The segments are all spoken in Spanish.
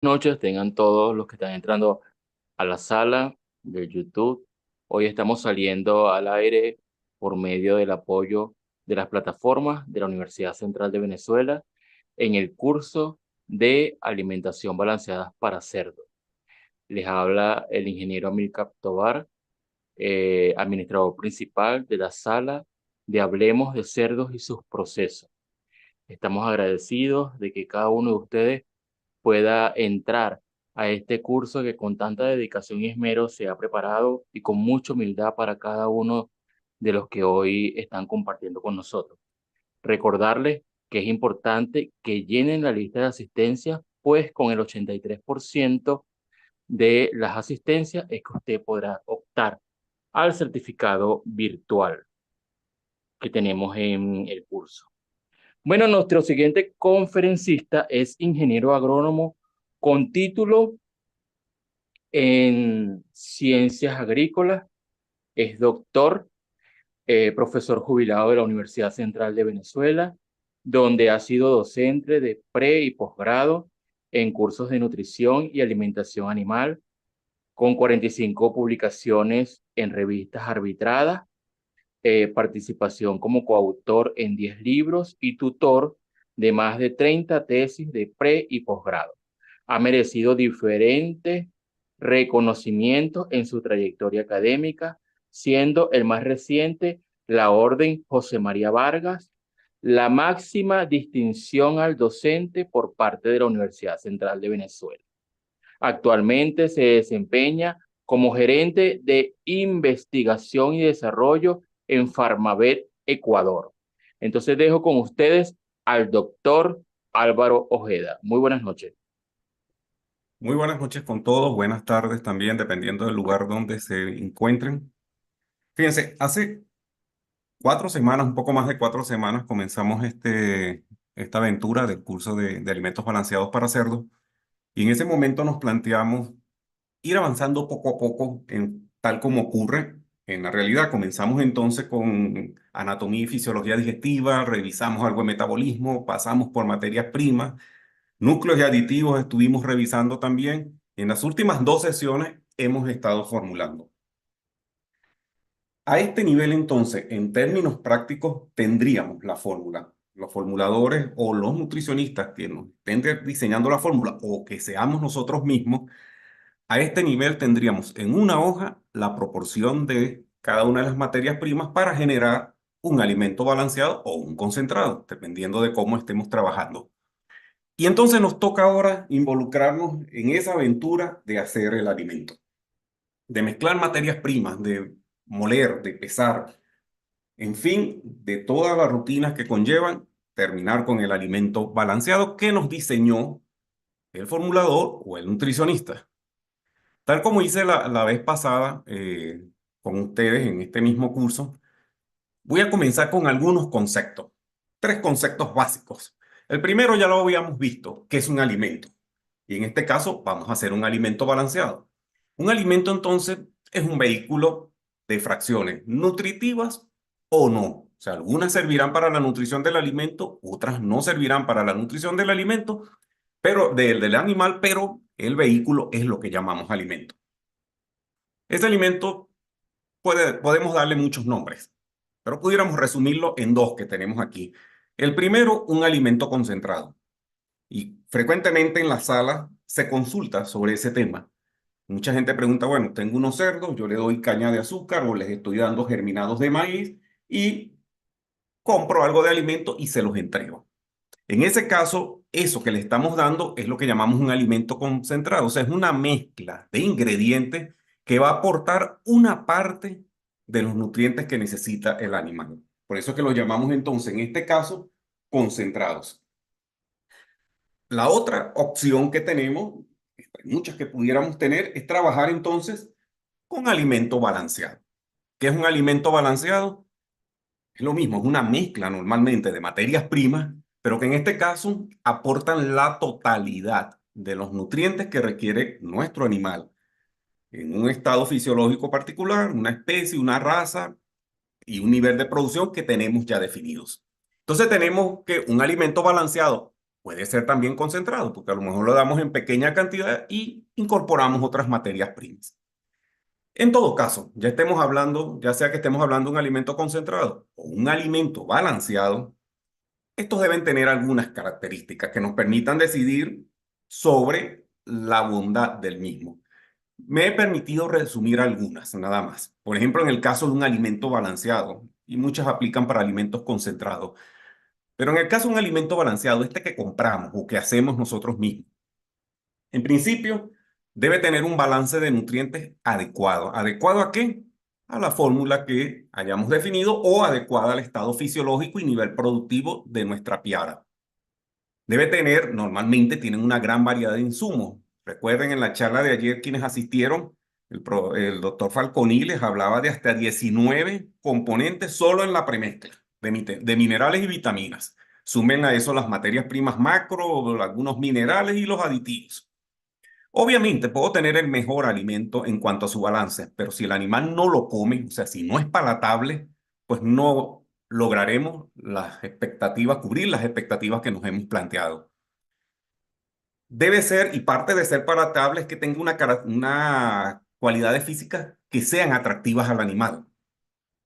Noches tengan todos los que están entrando a la sala de YouTube. Hoy estamos saliendo al aire por medio del apoyo de las plataformas de la Universidad Central de Venezuela en el curso de alimentación balanceada para cerdos. Les habla el ingeniero Amilcar Tobar, administrador principal de la sala de Hablemos de Cerdos y sus procesos. Estamos agradecidos de que cada uno de ustedes pueda entrar a este curso que con tanta dedicación y esmero se ha preparado y con mucha humildad para cada uno de los que hoy están compartiendo con nosotros. Recordarles que es importante que llenen la lista de asistencia, pues con el 83% de las asistencias es que usted podrá optar al certificado virtual que tenemos en el curso. Bueno, nuestro siguiente conferencista es ingeniero agrónomo con título en ciencias agrícolas, es doctor, profesor jubilado de la Universidad Central de Venezuela, donde ha sido docente de pre y posgrado en cursos de nutrición y alimentación animal, con 45 publicaciones en revistas arbitradas, participación como coautor en 10 libros y tutor de más de 30 tesis de pre y posgrado. Ha merecido diferentes reconocimientos en su trayectoria académica, siendo el más reciente la Orden José María Vargas, la máxima distinción al docente por parte de la Universidad Central de Venezuela. Actualmente se desempeña como gerente de investigación y desarrollo en Farmavet, Ecuador. Entonces dejo con ustedes al doctor Álvaro Ojeda. Muy buenas noches. Muy buenas noches con todos, buenas tardes también, dependiendo del lugar donde se encuentren. Fíjense, hace 4 semanas, un poco más de 4 semanas, comenzamos esta aventura del curso de alimentos balanceados para cerdos y en ese momento nos planteamos ir avanzando poco a poco en tal como ocurre en la realidad. Comenzamos entonces con anatomía y fisiología digestiva, revisamos algo de metabolismo, pasamos por materias primas. Núcleos y aditivos estuvimos revisando también. En las últimas 2 sesiones hemos estado formulando. A este nivel, entonces, en términos prácticos, tendríamos la fórmula. Los formuladores o los nutricionistas que nos estén diseñando la fórmula o que seamos nosotros mismos, a este nivel tendríamos en una hoja la proporción de cada una de las materias primas para generar un alimento balanceado o un concentrado, dependiendo de cómo estemos trabajando. Y entonces nos toca ahora involucrarnos en esa aventura de hacer el alimento, de mezclar materias primas, de moler, de pesar, en fin, de todas las rutinas que conllevan terminar con el alimento balanceado que nos diseñó el formulador o el nutricionista. Tal como hice la vez pasada con ustedes en este mismo curso, voy a comenzar con algunos conceptos, 3 conceptos básicos. El primero ya lo habíamos visto, que es un alimento. Y en este caso vamos a hacer un alimento balanceado. Un alimento entonces es un vehículo de fracciones nutritivas o no. O sea, algunas servirán para la nutrición del alimento, otras no servirán para la nutrición del alimento, pero del animal, pero el vehículo es lo que llamamos alimento. Este alimento podemos darle muchos nombres, pero pudiéramos resumirlo en dos que tenemos aquí. El primero, un alimento concentrado. Y frecuentemente en la sala se consulta sobre ese tema. Mucha gente pregunta, bueno, tengo unos cerdos, yo le doy caña de azúcar o les estoy dando germinados de maíz y compro algo de alimento y se los entrego. En ese caso, eso que le estamos dando es lo que llamamos un alimento concentrado. O sea, es una mezcla de ingredientes que va a aportar una parte de los nutrientes que necesita el animal. Por eso es que lo llamamos entonces, en este caso, concentrados. La otra opción que tenemos, hay muchas que pudiéramos tener, es trabajar entonces con alimento balanceado. ¿Qué es un alimento balanceado? Es lo mismo, es una mezcla normalmente de materias primas, pero que en este caso aportan la totalidad de los nutrientes que requiere nuestro animal en un estado fisiológico particular, una especie, una raza y un nivel de producción que tenemos ya definidos. Entonces tenemos que un alimento balanceado Puede ser también concentrado, porque a lo mejor lo damos en pequeña cantidad y incorporamos otras materias primas. En todo caso, ya estemos hablando, ya sea que estemos hablando de un alimento concentrado o un alimento balanceado, estos deben tener algunas características que nos permitan decidir sobre la bondad del mismo. Me he permitido resumir algunas, nada más. Por ejemplo, en el caso de un alimento balanceado, y muchas aplican para alimentos concentrados, pero en el caso de un alimento balanceado, este que compramos o que hacemos nosotros mismos, en principio, debe tener un balance de nutrientes adecuado. ¿Adecuado a qué? A la fórmula que hayamos definido o adecuada al estado fisiológico y nivel productivo de nuestra piara. Debe tener, normalmente tienen una gran variedad de insumos. Recuerden en la charla de ayer quienes asistieron, el doctor Falconi les hablaba de hasta 19 componentes solo en la premezcla de minerales y vitaminas. Sumen a eso las materias primas macro, algunos minerales y los aditivos. Obviamente puedo tener el mejor alimento en cuanto a su balance, pero si el animal no lo come, o sea, si no es palatable, pues no lograremos las expectativas, cubrir las expectativas que nos hemos planteado. Debe ser, y parte de ser palatable es que tenga una cualidades físicas que sean atractivas al animal.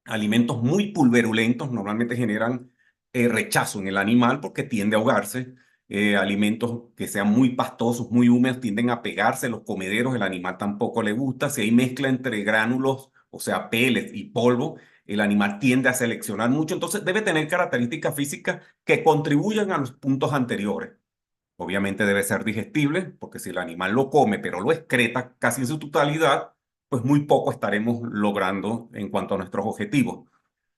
Alimentos muy pulverulentos normalmente generan rechazo en el animal porque tiende a ahogarse. Alimentos que sean muy pastosos, muy húmedos, tienden a pegarse los comederos, el animal tampoco le gusta. Si hay mezcla entre gránulos, o sea, pellets y polvo, el animal tiende a seleccionar mucho. Entonces debe tener características físicas que contribuyan a los puntos anteriores. Obviamente debe ser digestible, porque si el animal lo come, pero lo excreta casi en su totalidad, pues muy poco estaremos logrando en cuanto a nuestros objetivos.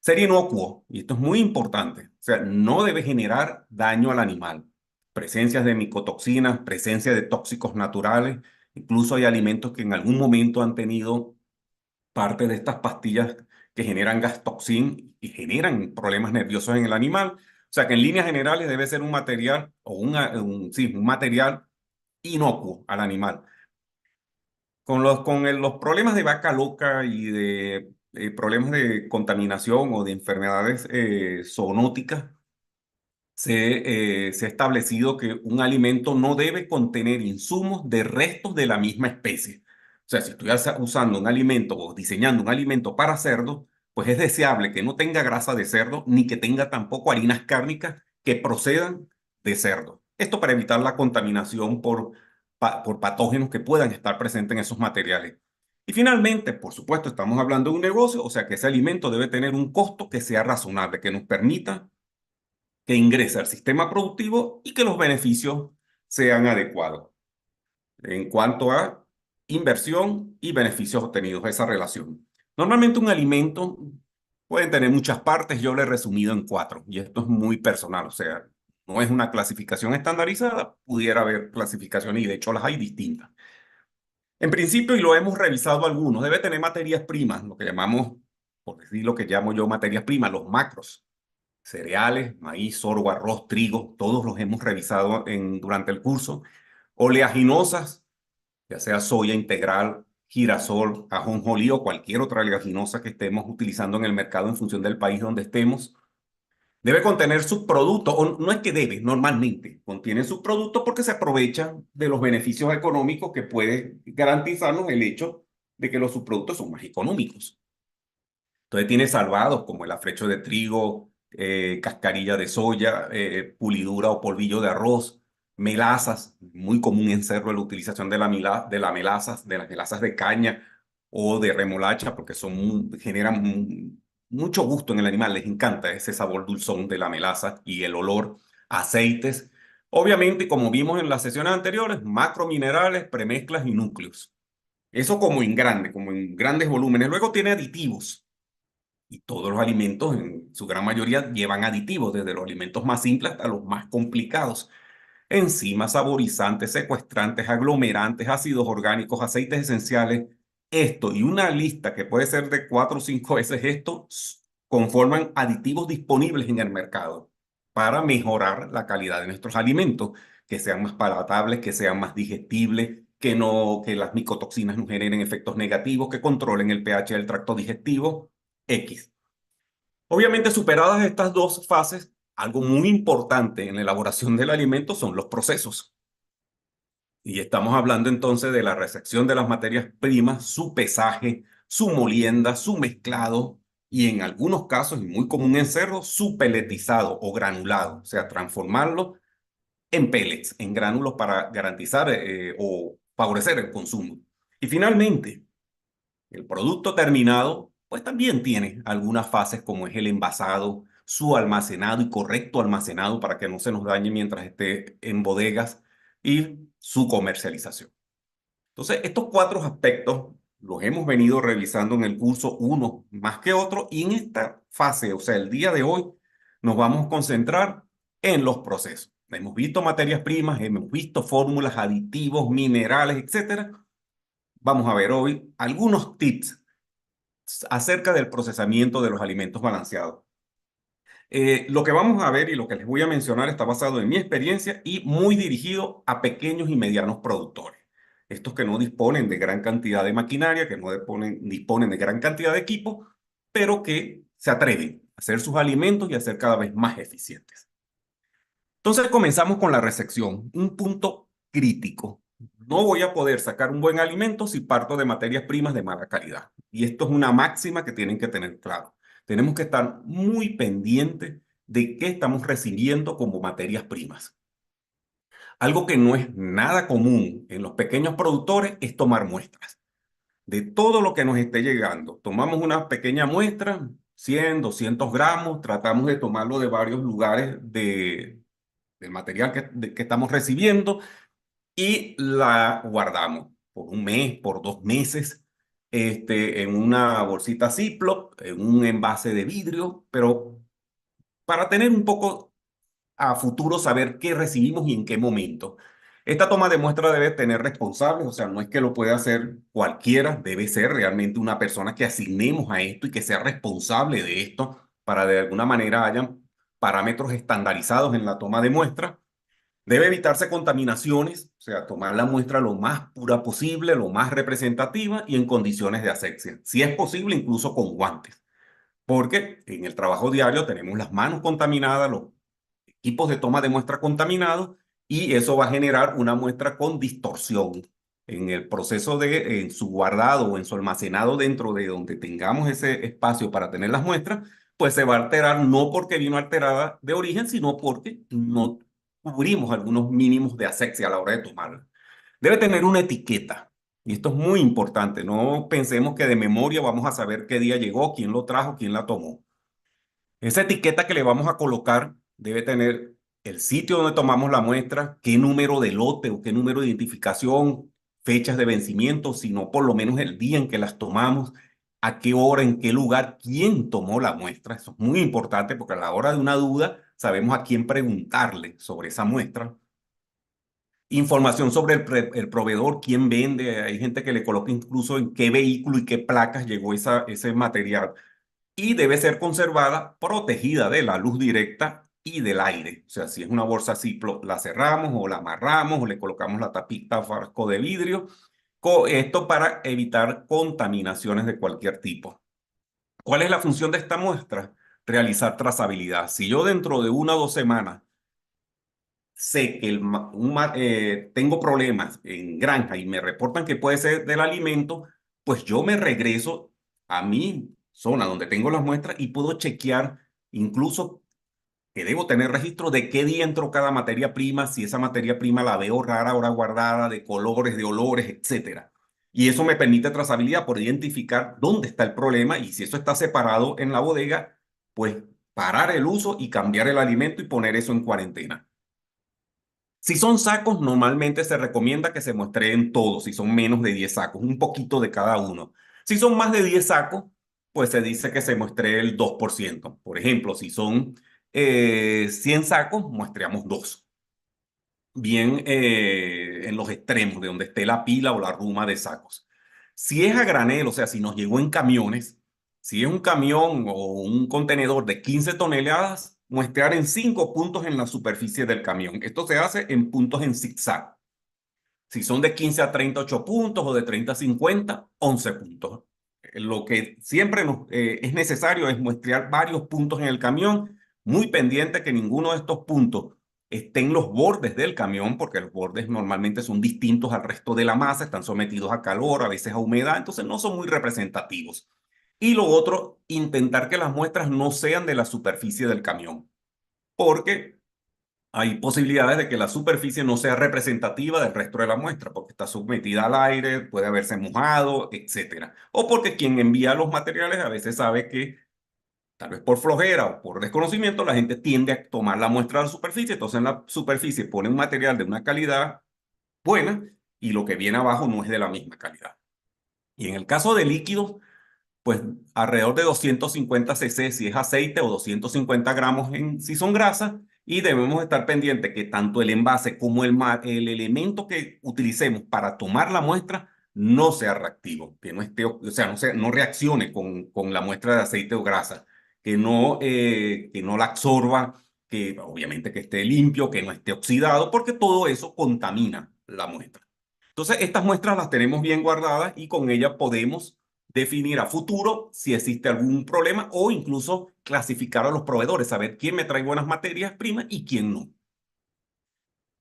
Ser inocuo, y esto es muy importante, o sea, no debe generar daño al animal. Presencias de micotoxinas, presencia de tóxicos naturales, incluso hay alimentos que en algún momento han tenido parte de estas pastillas que generan gastoxin y generan problemas nerviosos en el animal. O sea que en líneas generales debe ser un material o sí, un material inocuo al animal. Los problemas de vaca loca y de problemas de contaminación o de enfermedades zoonóticas, se ha establecido que un alimento no debe contener insumos de restos de la misma especie. O sea, si estoy usando un alimento o diseñando un alimento para cerdo, pues es deseable que no tenga grasa de cerdo ni que tenga tampoco harinas cárnicas que procedan de cerdo. Esto para evitar la contaminación por patógenos que puedan estar presentes en esos materiales. Y finalmente, por supuesto, estamos hablando de un negocio, o sea que ese alimento debe tener un costo que sea razonable, que nos permita que ingrese al sistema productivo y que los beneficios sean adecuados en cuanto a inversión y beneficios obtenidos, esa relación. Normalmente un alimento puede tener muchas partes, yo lo he resumido en 4, y esto es muy personal, o sea, no es una clasificación estandarizada, pudiera haber clasificaciones y de hecho las hay distintas. En principio, y lo hemos revisado algunos, debe tener materias primas, lo que llamamos, por decir lo que llamo yo materias primas, los macros cereales, maíz, sorgo, arroz, trigo, todos los hemos revisado durante el curso. Oleaginosas, ya sea soya integral, girasol, ajonjolí o cualquier otra oleaginosa que estemos utilizando en el mercado en función del país donde estemos. Debe contener subproductos, o no es que debe, normalmente contiene subproductos porque se aprovechan de los beneficios económicos que puede garantizarnos el hecho de que los subproductos son más económicos. Entonces tiene salvados como el afrecho de trigo, cascarilla de soya, pulidura o polvillo de arroz, melazas, muy común en cerdo la utilización de las melazas de caña o de remolacha, porque generan mucho gusto en el animal, les encanta ese sabor dulzón de la melaza y el olor, aceites. Obviamente, como vimos en las sesiones anteriores, macrominerales, premezclas y núcleos. Eso como en grandes volúmenes. Luego tiene aditivos. Y todos los alimentos, en su gran mayoría, llevan aditivos, desde los alimentos más simples hasta los más complicados. Enzimas, saborizantes, secuestrantes, aglomerantes, ácidos orgánicos, aceites esenciales. Esto y una lista que puede ser de 4 o 5 veces esto, conforman aditivos disponibles en el mercado para mejorar la calidad de nuestros alimentos, que sean más palatables, que sean más digestibles, que las micotoxinas no generen efectos negativos, que controlen el pH del tracto digestivo X. Obviamente, superadas estas dos fases, algo muy importante en la elaboración del alimento son los procesos. Y estamos hablando entonces de la recepción de las materias primas, su pesaje, su molienda, su mezclado y en algunos casos, y muy común en cerdo, su peletizado o granulado, o sea, transformarlo en pellets, en gránulos para garantizar o favorecer el consumo. Y finalmente, el producto terminado, pues también tiene algunas fases como es el envasado, su almacenado y correcto almacenado para que no se nos dañe mientras esté en bodegas y su comercialización. Entonces, estos cuatro aspectos los hemos venido revisando en el curso, uno más que otro, y en esta fase, o sea, el día de hoy, nos vamos a concentrar en los procesos. Hemos visto materias primas, hemos visto fórmulas, aditivos, minerales, etcétera. Vamos a ver hoy algunos tips acerca del procesamiento de los alimentos balanceados. Lo que vamos a ver y lo que les voy a mencionar está basado en mi experiencia y muy dirigido a pequeños y medianos productores. Estos que no disponen de gran cantidad de maquinaria, que no disponen de gran cantidad de equipo, pero que se atreven a hacer sus alimentos y a ser cada vez más eficientes. Entonces comenzamos con la recepción, un punto crítico. No voy a poder sacar un buen alimento si parto de materias primas de mala calidad. Y esto es una máxima que tienen que tener claro. Tenemos que estar muy pendientes de qué estamos recibiendo como materias primas. Algo que no es nada común en los pequeños productores es tomar muestras. De todo lo que nos esté llegando, tomamos una pequeña muestra, 100, 200 gramos, tratamos de tomarlo de varios lugares del material que estamos recibiendo y la guardamos por un mes, por 2 meses, en una bolsita Ziploc, en un envase de vidrio, pero para tener un poco a futuro saber qué recibimos y en qué momento. Esta toma de muestra debe tener responsables, o sea, no es que lo pueda hacer cualquiera, debe ser realmente una persona que asignemos a esto y que sea responsable de esto para de alguna manera hayan parámetros estandarizados en la toma de muestra. Debe evitarse contaminaciones, o sea, tomar la muestra lo más pura posible, lo más representativa y en condiciones de asepsia. Si es posible, incluso con guantes, porque en el trabajo diario tenemos las manos contaminadas, los equipos de toma de muestra contaminados y eso va a generar una muestra con distorsión. En el proceso de en su guardado o en su almacenado dentro de donde tengamos ese espacio para tener las muestras, pues se va a alterar no porque vino alterada de origen, sino porque no cubrimos algunos mínimos de asepsia a la hora de tomarla. Debe tener una etiqueta. Y esto es muy importante. No pensemos que de memoria vamos a saber qué día llegó, quién lo trajo, quién la tomó. Esa etiqueta que le vamos a colocar debe tener el sitio donde tomamos la muestra, qué número de lote o qué número de identificación, fechas de vencimiento, sino por lo menos el día en que las tomamos, a qué hora, en qué lugar, quién tomó la muestra. Eso es muy importante porque a la hora de una duda sabemos a quién preguntarle sobre esa muestra. Información sobre el proveedor, quién vende. Hay gente que le coloca incluso en qué vehículo y qué placas llegó ese material y debe ser conservada protegida de la luz directa y del aire. O sea, si es una bolsa Ziploc, la cerramos o la amarramos o le colocamos la tapita frasco de vidrio. Esto para evitar contaminaciones de cualquier tipo. ¿Cuál es la función de esta muestra? Realizar trazabilidad. Si yo dentro de 1 o 2 semanas sé que tengo problemas en granja y me reportan que puede ser del alimento, pues yo me regreso a mi zona donde tengo las muestras y puedo chequear incluso que debo tener registro de qué día entró cada materia prima, si esa materia prima la veo rara, ahora guardada, de colores, de olores, etcétera. Y eso me permite trazabilidad por identificar dónde está el problema y si eso está separado en la bodega, pues parar el uso y cambiar el alimento y poner eso en cuarentena. Si son sacos, normalmente se recomienda que se muestreen todos, si son menos de 10 sacos, un poquito de cada uno. Si son más de 10 sacos, pues se dice que se muestree el 2%. Por ejemplo, si son 100 sacos, muestreamos 2. Bien en los extremos de donde esté la pila o la ruma de sacos. Si es a granel, o sea, si nos llegó en camiones, si es un camión o un contenedor de 15 toneladas, muestrear en 5 puntos en la superficie del camión. Esto se hace en puntos en zigzag. Si son de 15 a 38 puntos o de 30 a 50, 11 puntos. Lo que siempre es necesario es muestrear varios puntos en el camión muy pendiente que ninguno de estos puntos esté en los bordes del camión, porque los bordes normalmente son distintos al resto de la masa, están sometidos a calor, a veces a humedad, entonces no son muy representativos. Y lo otro, intentar que las muestras no sean de la superficie del camión, porque hay posibilidades de que la superficie no sea representativa del resto de la muestra, porque está sometida al aire, puede haberse mojado, etcétera. O porque quien envía los materiales a veces sabe que, tal vez por flojera o por desconocimiento, la gente tiende a tomar la muestra de la superficie, entonces en la superficie pone un material de una calidad buena y lo que viene abajo no es de la misma calidad. Y en el caso de líquidos, pues alrededor de 250 cc si es aceite o 250 gramos si son grasas, y debemos estar pendientes que tanto el envase como el elemento que utilicemos para tomar la muestra no sea reactivo, que no esté, o sea, no reaccione con la muestra de aceite o grasa, que no la absorba, que obviamente que esté limpio, que no esté oxidado, porque todo eso contamina la muestra. Entonces, estas muestras las tenemos bien guardadas y con ellas podemos definir a futuro si existe algún problema o incluso clasificar a los proveedores, saber quién me trae buenas materias primas y quién no.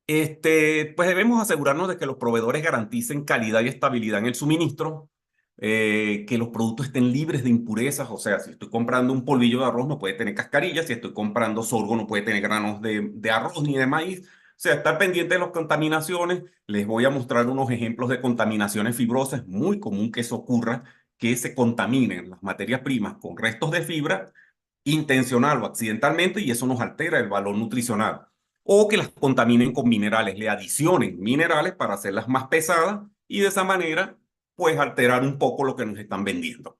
Pues debemos asegurarnos de que los proveedores garanticen calidad y estabilidad en el suministro, que los productos estén libres de impurezas, o sea, si estoy comprando un polvillo de arroz no puede tener cascarillas, si estoy comprando sorgo no puede tener granos de arroz ni de maíz, o sea, estar pendiente de las contaminaciones. Les voy a mostrar unos ejemplos de contaminaciones fibrosas. Es muy común que eso ocurra, que se contaminen las materias primas con restos de fibra intencional o accidentalmente, y eso nos altera el valor nutricional. O que las contaminen con minerales, le adicionen minerales para hacerlas más pesadas y de esa manera, pues alterar un poco lo que nos están vendiendo.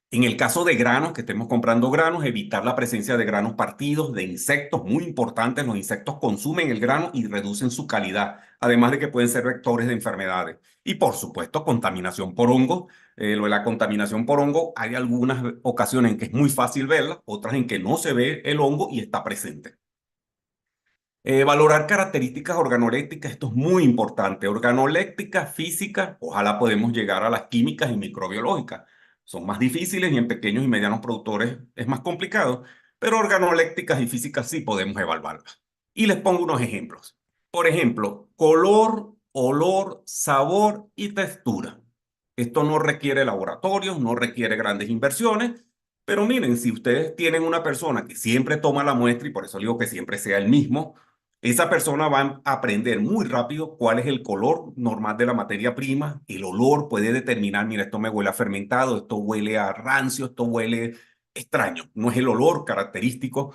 En el caso de granos, que estemos comprando granos, evitar la presencia de granos partidos, de insectos, muy importantes. Los insectos consumen el grano y reducen su calidad, además de que pueden ser vectores de enfermedades. Y por supuesto, contaminación por hongo. Lo de la contaminación por hongo, hay algunas ocasiones en que es muy fácil verla, otras en que no se ve el hongo y está presente. Valorar características organolépticas, esto es muy importante. Organolépticas, físicas, ojalá podemos llegar a las químicas y microbiológicas. Son más difíciles y en pequeños y medianos productores es más complicado, pero organolépticas y físicas sí podemos evaluarlas. Y les pongo unos ejemplos. Por ejemplo, color, olor, sabor y textura. Esto no requiere laboratorios, no requiere grandes inversiones, pero miren, si ustedes tienen una persona que siempre toma la muestra, y por eso digo que siempre sea el mismo, esa persona va a aprender muy rápido cuál es el color normal de la materia prima, el olor puede determinar, mira, esto me huele a fermentado, esto huele a rancio, esto huele extraño, no es el olor característico.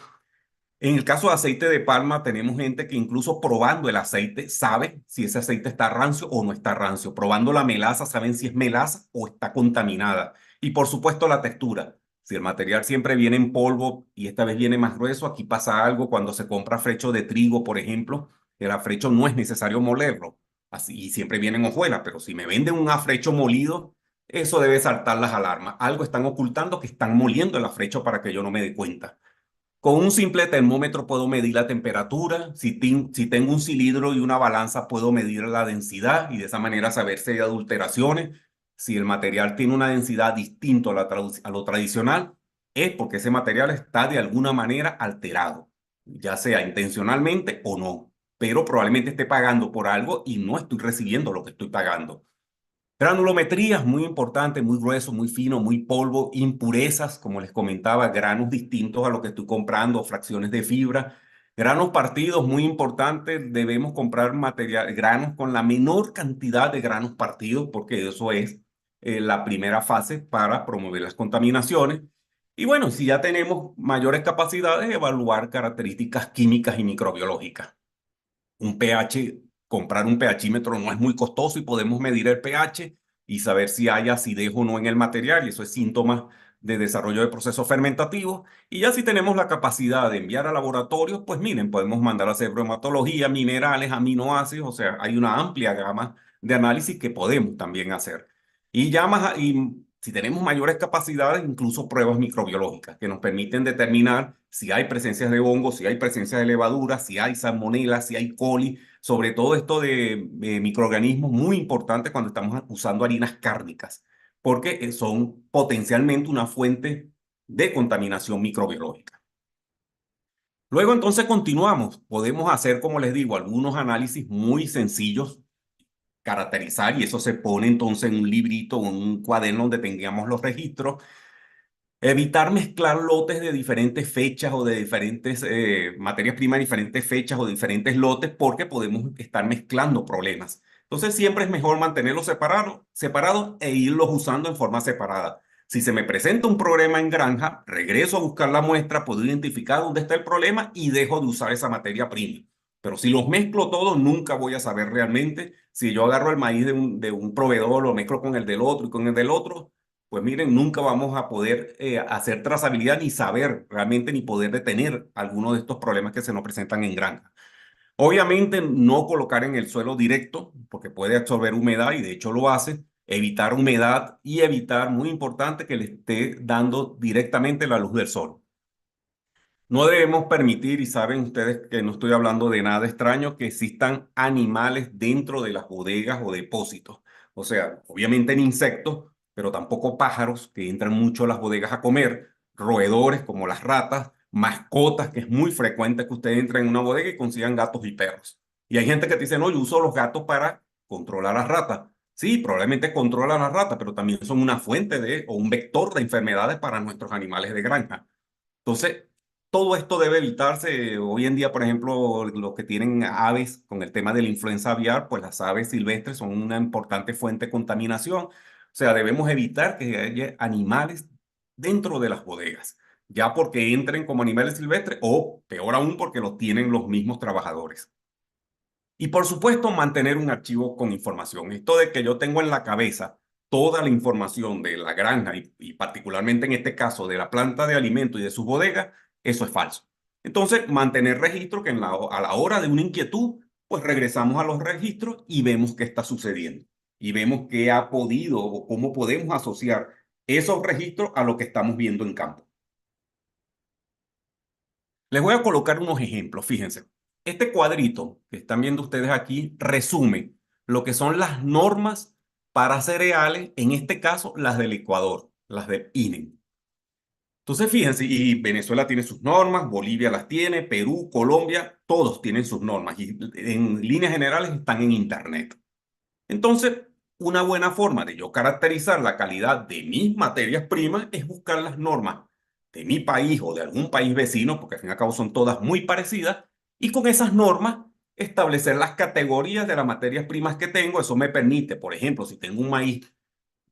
En el caso de aceite de palma, tenemos gente que incluso probando el aceite sabe si ese aceite está rancio o no está rancio. Probando la melaza, saben si es melaza o está contaminada. Y por supuesto la textura. Si el material siempre viene en polvo y esta vez viene más grueso, aquí pasa algo cuando se compra frecho de trigo, por ejemplo. El afrecho no es necesario molerlo. Así, y siempre viene en hojuelas, pero si me venden un afrecho molido, eso debe saltar las alarmas. Algo están ocultando, que están moliendo el afrecho para que yo no me dé cuenta. Con un simple termómetro puedo medir la temperatura. Si tengo un cilindro y una balanza, puedo medir la densidad y de esa manera saber si hay adulteraciones. Si el material tiene una densidad distinta a, a lo tradicional, es porque ese material está de alguna manera alterado, ya sea intencionalmente o no. Pero probablemente esté pagando por algo y no estoy recibiendo lo que estoy pagando. Granulometría es muy importante, muy grueso, muy fino, muy polvo, impurezas, como les comentaba, granos distintos a lo que estoy comprando, fracciones de fibra, granos partidos, muy importante, debemos comprar material, granos con la menor cantidad de granos partidos, porque eso es la primera fase para promover las contaminaciones. Y bueno, si ya tenemos mayores capacidades, evaluar características químicas y microbiológicas. Un pH, comprar un pHímetro no es muy costoso y podemos medir el pH y saber si hay acidez o no en el material, y eso es síntoma de desarrollo de procesos fermentativos. Y ya si tenemos la capacidad de enviar a laboratorios, pues miren, podemos mandar a hacer bromatología, minerales, aminoácidos, o sea, hay una amplia gama de análisis que podemos también hacer. Y ya más, y si tenemos mayores capacidades, incluso pruebas microbiológicas que nos permiten determinar si hay presencias de hongos, si hay presencia de levaduras, si hay salmonela, si hay coli, sobre todo esto de microorganismos, muy importante cuando estamos usando harinas cárnicas, porque son potencialmente una fuente de contaminación microbiológica. Luego entonces continuamos. Podemos hacer, como les digo, algunos análisis muy sencillos, caracterizar, y eso se pone entonces en un librito o en un cuaderno donde tengamos los registros. Evitar mezclar lotes de diferentes fechas o de diferentes materias primas de diferentes fechas o de diferentes lotes porque podemos estar mezclando problemas. Entonces siempre es mejor mantenerlos separados e irlos usando en forma separada. Si se me presenta un problema en granja, regreso a buscar la muestra, puedo identificar dónde está el problema y dejo de usar esa materia prima. Pero si los mezclo todos, nunca voy a saber realmente si yo agarro el maíz de un proveedor, lo mezclo con el del otro y con el del otro, pues miren, nunca vamos a poder hacer trazabilidad ni saber realmente ni poder detener algunos de estos problemas que se nos presentan en granja. Obviamente no colocar en el suelo directo porque puede absorber humedad y de hecho lo hace. Evitar humedad y evitar, muy importante, que le esté dando directamente la luz del sol. No debemos permitir, y saben ustedes que no estoy hablando de nada extraño, que existan animales dentro de las bodegas o depósitos. O sea, obviamente en insectos, pero tampoco pájaros que entran mucho a las bodegas a comer, roedores como las ratas, mascotas, que es muy frecuente que usted entre en una bodega y consigan gatos y perros. Y hay gente que te dice, no, yo uso los gatos para controlar las ratas. Sí, probablemente controlan las ratas, pero también son una fuente de o un vector de enfermedades para nuestros animales de granja. Entonces, todo esto debe evitarse. Hoy en día, por ejemplo, los que tienen aves con el tema de la influenza aviar, pues las aves silvestres son una importante fuente de contaminación. O sea, debemos evitar que haya animales dentro de las bodegas, ya porque entren como animales silvestres o peor aún porque los tienen los mismos trabajadores. Y por supuesto, mantener un archivo con información. Esto de que yo tengo en la cabeza toda la información de la granja y particularmente en este caso de la planta de alimento y de sus bodegas, eso es falso. Entonces, mantener registro que a la hora de una inquietud, pues regresamos a los registros y vemos qué está sucediendo. Y vemos qué ha podido o cómo podemos asociar esos registros a lo que estamos viendo en campo. Les voy a colocar unos ejemplos, fíjense. Este cuadrito que están viendo ustedes aquí resume lo que son las normas para cereales, en este caso las del Ecuador, las del INE. Entonces, fíjense, y Venezuela tiene sus normas, Bolivia las tiene, Perú, Colombia, todos tienen sus normas y en líneas generales están en Internet. Entonces, una buena forma de yo caracterizar la calidad de mis materias primas es buscar las normas de mi país o de algún país vecino, porque al fin y al cabo son todas muy parecidas, y con esas normas establecer las categorías de las materias primas que tengo. Eso me permite, por ejemplo, si tengo un maíz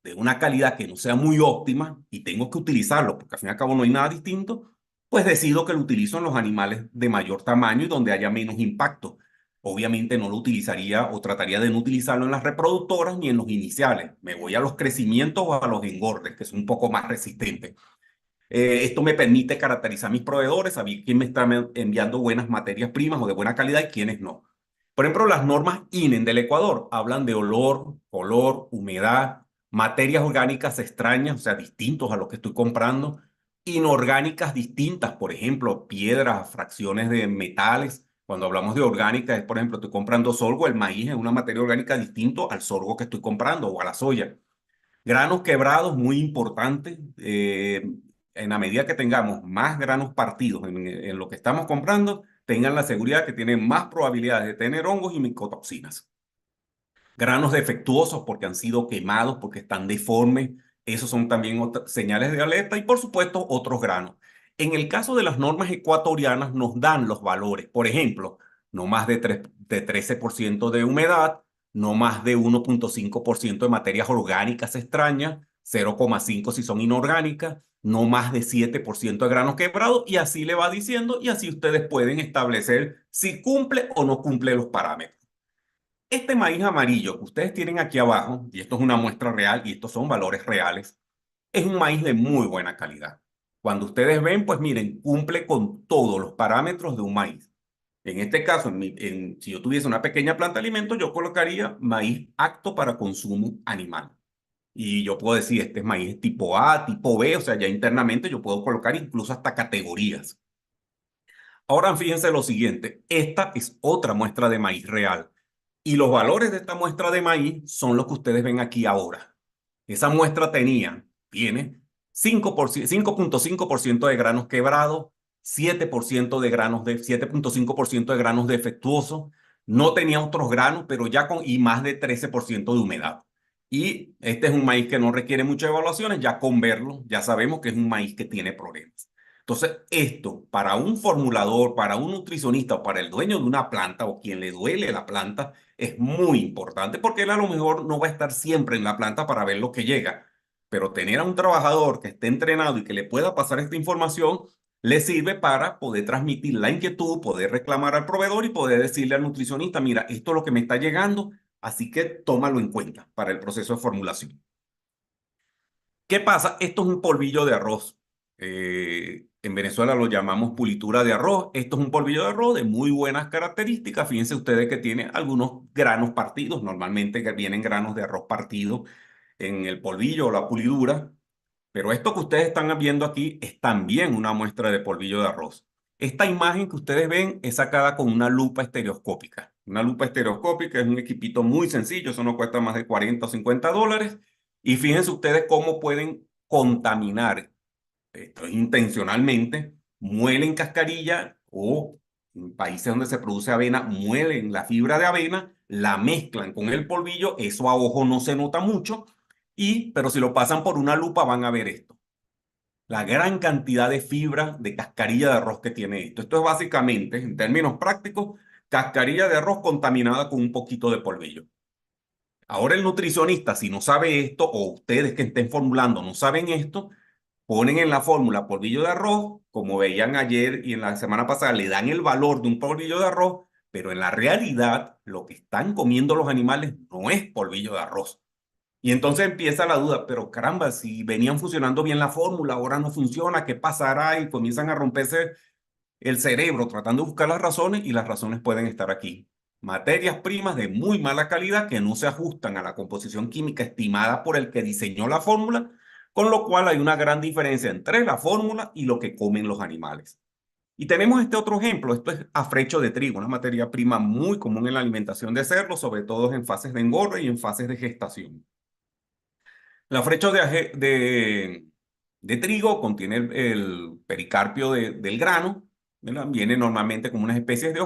de una calidad que no sea muy óptima y tengo que utilizarlo, porque al fin y al cabo no hay nada distinto, pues decido que lo utilizo en los animales de mayor tamaño y donde haya menos impacto. Obviamente no lo utilizaría o trataría de no utilizarlo en las reproductoras ni en los iniciales. Me voy a los crecimientos o a los engordes, que son un poco más resistentes. Esto me permite caracterizar mis proveedores, saber quién me está enviando buenas materias primas o de buena calidad y quiénes no. Por ejemplo, las normas INEN del Ecuador hablan de olor, color, humedad, materias orgánicas extrañas, o sea, distintos a los que estoy comprando, inorgánicas distintas, por ejemplo, piedras, fracciones de metales. Cuando hablamos de orgánica, es, por ejemplo, estoy comprando sorgo, el maíz es una materia orgánica distinto al sorgo que estoy comprando o a la soya. Granos quebrados, muy importante. En la medida que tengamos más granos partidos en lo que estamos comprando, tengan la seguridad que tienen más probabilidades de tener hongos y micotoxinas. Granos defectuosos porque han sido quemados, porque están deformes. Esos son también otras señales de alerta y, por supuesto, otros granos. En el caso de las normas ecuatorianas, nos dan los valores. Por ejemplo, no más de 13% de humedad, no más de 1,5% de materias orgánicas extrañas, 0,5 si son inorgánicas, no más de 7% de granos quebrados, y así le va diciendo, y así ustedes pueden establecer si cumple o no cumple los parámetros. Este maíz amarillo que ustedes tienen aquí abajo, y esto es una muestra real y estos son valores reales, es un maíz de muy buena calidad. Cuando ustedes ven, pues miren, cumple con todos los parámetros de un maíz. En este caso, si yo tuviese una pequeña planta de alimento, yo colocaría maíz apto para consumo animal. Y yo puedo decir, este es maíz tipo A, tipo B, o sea, ya internamente yo puedo colocar incluso hasta categorías. Ahora fíjense lo siguiente, esta es otra muestra de maíz real. Y los valores de esta muestra de maíz son los que ustedes ven aquí ahora. Esa muestra tiene 5,5% de granos quebrados, 7% de granos, de 7,5% de granos defectuosos, no tenía otros granos, pero ya y más de 13% de humedad. Y este es un maíz que no requiere muchas evaluaciones, ya con verlo, ya sabemos que es un maíz que tiene problemas. Entonces, esto para un formulador, para un nutricionista o para el dueño de una planta o quien le duele la planta, es muy importante porque él a lo mejor no va a estar siempre en la planta para ver lo que llega, pero tener a un trabajador que esté entrenado y que le pueda pasar esta información le sirve para poder transmitir la inquietud, poder reclamar al proveedor y poder decirle al nutricionista, mira, esto es lo que me está llegando, así que tómalo en cuenta para el proceso de formulación. ¿Qué pasa? Esto es un polvillo de arroz. En Venezuela lo llamamos pulitura de arroz. Esto es un polvillo de arroz de muy buenas características. Fíjense ustedes que tiene algunos granos partidos. Normalmente que vienen granos de arroz partido en el polvillo o la pulidura. Pero esto que ustedes están viendo aquí es también una muestra de polvillo de arroz. Esta imagen que ustedes ven es sacada con una lupa estereoscópica. Una lupa estereoscópica es un equipito muy sencillo, eso no cuesta más de 40 o 50 dólares. Y fíjense ustedes cómo pueden contaminar, esto es intencionalmente, muelen cascarilla o en países donde se produce avena, muelen la fibra de avena, la mezclan con el polvillo, eso a ojo no se nota mucho, pero si lo pasan por una lupa van a ver esto. La gran cantidad de fibra de cascarilla de arroz que tiene esto. Esto es básicamente, en términos prácticos, cascarilla de arroz contaminada con un poquito de polvillo. Ahora el nutricionista, si no sabe esto, o ustedes que estén formulando no saben esto, ponen en la fórmula polvillo de arroz, como veían ayer y en la semana pasada, le dan el valor de un polvillo de arroz, pero en la realidad lo que están comiendo los animales no es polvillo de arroz. Y entonces empieza la duda, pero caramba, si venían funcionando bien la fórmula, ahora no funciona, ¿qué pasará? Y comienzan a romperse el cerebro tratando de buscar las razones y las razones pueden estar aquí. Materias primas de muy mala calidad que no se ajustan a la composición química estimada por el que diseñó la fórmula, con lo cual hay una gran diferencia entre la fórmula y lo que comen los animales. Y tenemos este otro ejemplo, esto es afrecho de trigo, una materia prima muy común en la alimentación de cerdos, sobre todo en fases de engorde y en fases de gestación. El afrecho de trigo contiene el pericarpio del grano, ¿verdad? Viene normalmente como unas especies de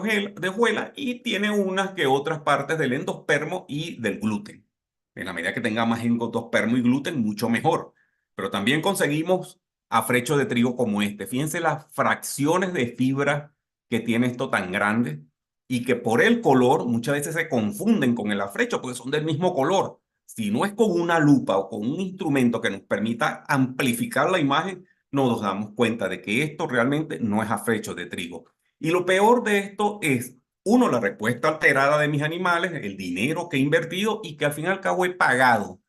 hojuela y tiene unas que otras partes del endospermo y del gluten. En la medida que tenga más endospermo y gluten, mucho mejor. Pero también conseguimos afrecho de trigo como este. Fíjense las fracciones de fibra que tiene esto tan grande y que por el color muchas veces se confunden con el afrecho porque son del mismo color. Si no es con una lupa o con un instrumento que nos permita amplificar la imagen, nos damos cuenta de que esto realmente no es afrecho de trigo. Y lo peor de esto es, uno, la respuesta alterada de mis animales, el dinero que he invertido y que al fin y al cabo he pagado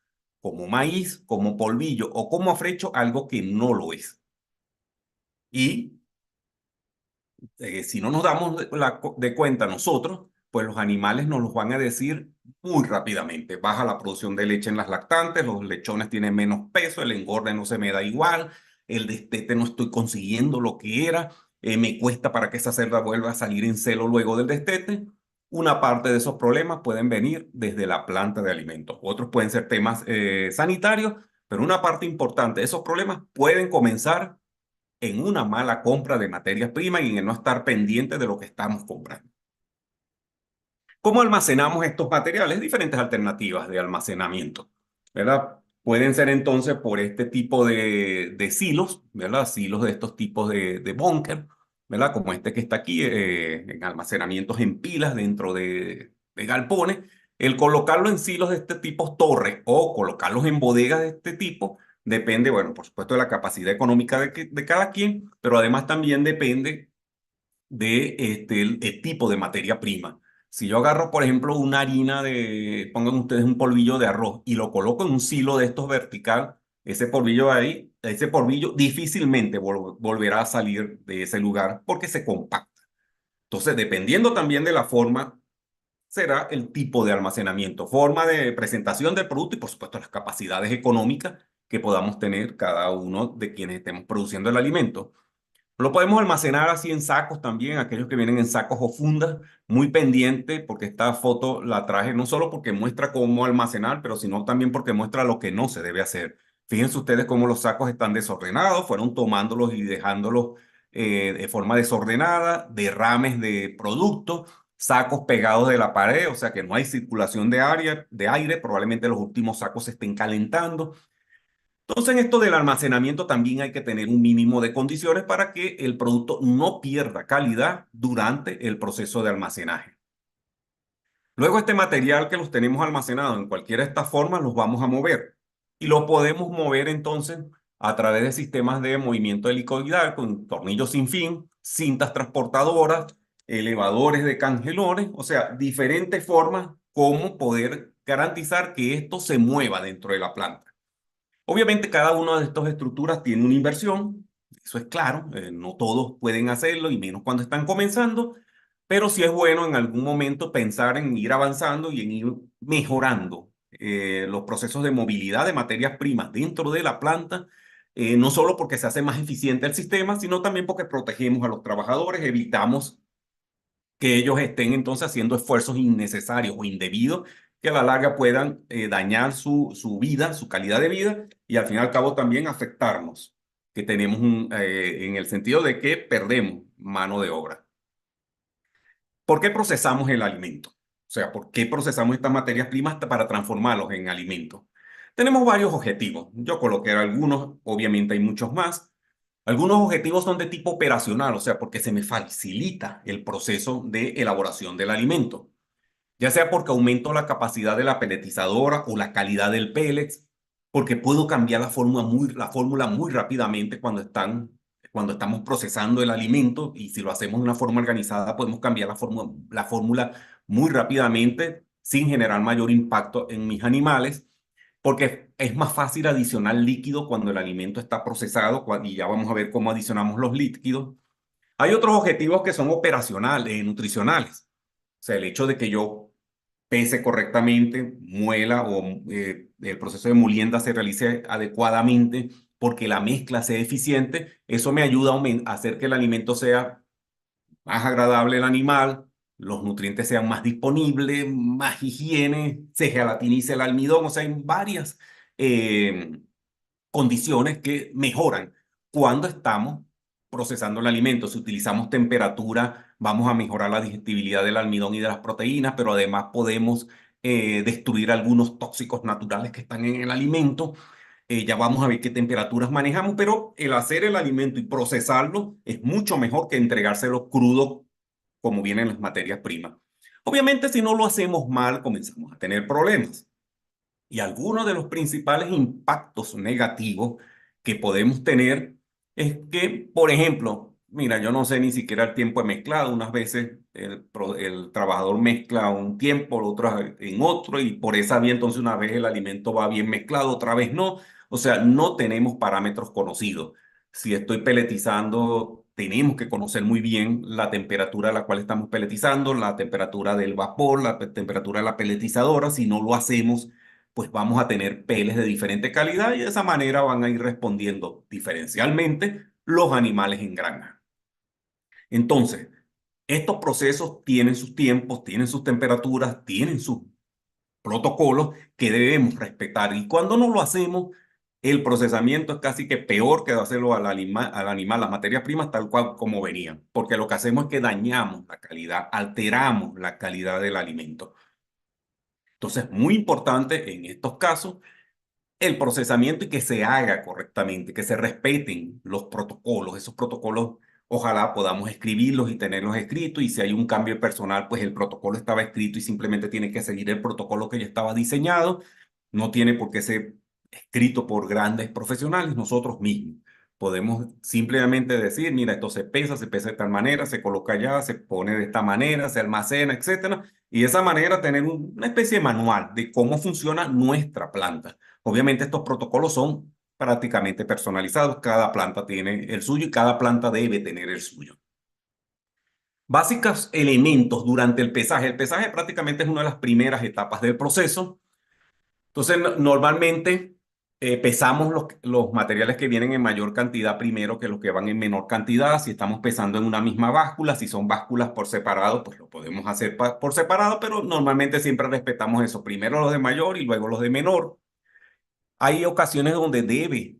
como maíz, como polvillo o como afrecho, algo que no lo es. Y si no nos damos de cuenta nosotros, pues los animales nos los van a decir muy rápidamente. Baja la producción de leche en las lactantes, los lechones tienen menos peso, el engorde no se me da igual, el destete no estoy consiguiendo lo que era, me cuesta para que esa cerda vuelva a salir en celo luego del destete. Una parte de esos problemas pueden venir desde la planta de alimentos. Otros pueden ser temas sanitarios, pero una parte importante de esos problemas pueden comenzar en una mala compra de materias primas y en el no estar pendiente de lo que estamos comprando. ¿Cómo almacenamos estos materiales? Diferentes alternativas de almacenamiento, ¿verdad? Pueden ser entonces por este tipo de silos, ¿verdad? Silos de estos tipos de búnker, ¿verdad? Como este que está aquí, en almacenamientos en pilas dentro de galpones. El colocarlo en silos de este tipo torre o colocarlos en bodegas de este tipo depende, bueno, por supuesto, de la capacidad económica de cada quien, pero además también depende de el tipo de materia prima. Si yo agarro, por ejemplo, una harina pongan ustedes un polvillo de arroz y lo coloco en un silo de estos vertical, ese polvillo ahí, ese polvillo difícilmente volverá a salir de ese lugar porque se compacta. Entonces, dependiendo también de la forma, será el tipo de almacenamiento, forma de presentación del producto y, por supuesto, las capacidades económicas que podamos tener cada uno de quienes estemos produciendo el alimento. Lo podemos almacenar así en sacos también, aquellos que vienen en sacos o fundas, muy pendiente, porque esta foto la traje no solo porque muestra cómo almacenar, pero sino también porque muestra lo que no se debe hacer. Fíjense ustedes cómo los sacos están desordenados, fueron tomándolos y dejándolos de forma desordenada, derrames de productos, sacos pegados de la pared, o sea que no hay circulación de aire, probablemente los últimos sacos se estén calentando. Entonces, en esto del almacenamiento también hay que tener un mínimo de condiciones para que el producto no pierda calidad durante el proceso de almacenaje. Luego, este material que los tenemos almacenados en cualquiera de estas formas, los vamos a mover. Y lo podemos mover entonces a través de sistemas de movimiento helicoidal con tornillos sin fin, cintas transportadoras, elevadores de cangelones, o sea, diferentes formas como poder garantizar que esto se mueva dentro de la planta. Obviamente cada una de estas estructuras tiene una inversión, eso es claro, no todos pueden hacerlo y menos cuando están comenzando, pero sí es bueno en algún momento pensar en ir avanzando y en ir mejorando los procesos de movilidad de materias primas dentro de la planta, no solo porque se hace más eficiente el sistema, sino también porque protegemos a los trabajadores, evitamos que ellos estén entonces haciendo esfuerzos innecesarios o indebidos que a la larga puedan dañar su vida, su calidad de vida y al fin y al cabo también afectarnos, que tenemos en el sentido de que perdemos mano de obra. ¿Por qué procesamos el alimento? O sea, ¿por qué procesamos estas materias primas para transformarlos en alimentos? Tenemos varios objetivos. Yo coloqué algunos, obviamente hay muchos más. Algunos objetivos son de tipo operacional, o sea, porque se me facilita el proceso de elaboración del alimento, ya sea porque aumento la capacidad de la peletizadora o la calidad del pellets, porque puedo cambiar la fórmula muy rápidamente cuando estamos procesando el alimento y si lo hacemos de una forma organizada podemos cambiar la fórmula muy rápidamente sin generar mayor impacto en mis animales, porque es más fácil adicionar líquido cuando el alimento está procesado y ya vamos a ver cómo adicionamos los líquidos. Hay otros objetivos que son operacionales, nutricionales. O sea, el hecho de que yo pese correctamente, muela o el proceso de molienda se realice adecuadamente porque la mezcla sea eficiente, eso me ayuda a hacer que el alimento sea más agradable al animal, los nutrientes sean más disponibles, más higiene, se gelatinice el almidón, o sea, hay varias eh, condiciones que mejoran cuando estamos procesando el alimento. Si utilizamos temperatura, vamos a mejorar la digestibilidad del almidón y de las proteínas, pero además podemos destruir algunos tóxicos naturales que están en el alimento. Ya vamos a ver qué temperaturas manejamos, pero el hacer el alimento y procesarlo es mucho mejor que entregárselo crudo como vienen las materias primas. Obviamente, si no lo hacemos mal, comenzamos a tener problemas. Y algunos de los principales impactos negativos que podemos tener es que, por ejemplo, mira, yo no sé ni siquiera el tiempo de mezclado. Unas veces el trabajador mezcla un tiempo, otras en otro, y por esa vía entonces una vez el alimento va bien mezclado, otra vez no. O sea, no tenemos parámetros conocidos. Si estoy peletizando, tenemos que conocer muy bien la temperatura a la cual estamos peletizando, la temperatura del vapor, la temperatura de la peletizadora. Si no lo hacemos, pues vamos a tener peles de diferente calidad y de esa manera van a ir respondiendo diferencialmente los animales en granja. Entonces, estos procesos tienen sus tiempos, tienen sus temperaturas, tienen sus protocolos que debemos respetar y cuando no lo hacemos, el procesamiento es casi que peor que hacerlo al animal, las materias primas tal cual como venían, porque lo que hacemos es que dañamos la calidad, alteramos la calidad del alimento. Entonces, muy importante en estos casos el procesamiento y que se haga correctamente, que se respeten los protocolos. Esos protocolos, ojalá podamos escribirlos y tenerlos escritos. Y si hay un cambio personal, pues el protocolo estaba escrito y simplemente tiene que seguir el protocolo que ya estaba diseñado. No tiene por qué ser escrito por grandes profesionales, nosotros mismos. Podemos simplemente decir, mira, esto se pesa de tal manera, se coloca allá, se pone de esta manera, se almacena, etcétera. Y de esa manera tener una especie de manual de cómo funciona nuestra planta. Obviamente estos protocolos son prácticamente personalizados, cada planta tiene el suyo y cada planta debe tener el suyo. Básicos elementos durante el pesaje. El pesaje prácticamente es una de las primeras etapas del proceso. Entonces, normalmente pesamos los materiales que vienen en mayor cantidad primero que los que van en menor cantidad. Si estamos pesando en una misma báscula, si son básculas por separado, pues lo podemos hacer por separado, pero normalmente siempre respetamos eso. Primero los de mayor y luego los de menor. Hay ocasiones donde debe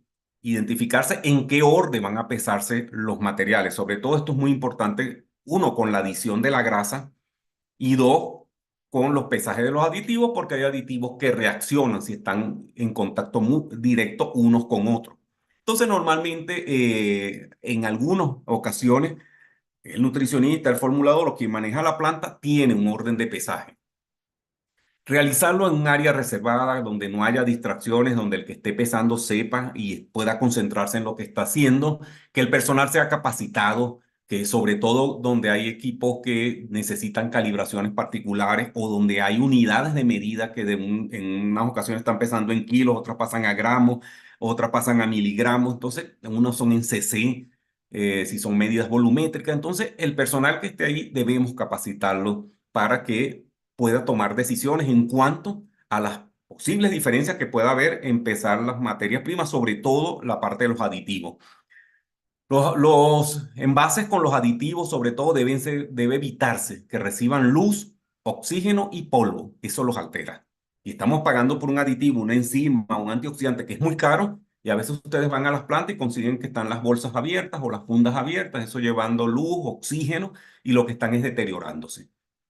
identificarse en qué orden van a pesarse los materiales. Sobre todo esto es muy importante, uno, con la adición de la grasa y dos, con los pesajes de los aditivos, porque hay aditivos que reaccionan si están en contacto directo unos con otros. Entonces, normalmente, en algunas ocasiones, el nutricionista, el formulador, quien maneja la planta, tiene un orden de pesaje. Realizarlo en un área reservada donde no haya distracciones, donde el que esté pesando sepa y pueda concentrarse en lo que está haciendo, que el personal sea capacitado, que sobre todo donde hay equipos que necesitan calibraciones particulares o donde hay unidades de medida que en unas ocasiones están pesando en kilos, otras pasan a gramos, otras pasan a miligramos, entonces unos son en cc, si son medidas volumétricas. Entonces el personal que esté ahí debemos capacitarlo para que pueda tomar decisiones en cuanto a las posibles diferencias que pueda haber en pesar las materias primas, sobre todo la parte de los aditivos. Los envases con los aditivos, sobre todo, debe evitarse que reciban luz, oxígeno y polvo. Eso los altera. Y estamos pagando por un aditivo, una enzima, un antioxidante que es muy caro. Y a veces ustedes van a las plantas y consiguen que están las bolsas abiertas o las fundas abiertas, eso llevando luz, oxígeno, y lo que están es deteriorándose.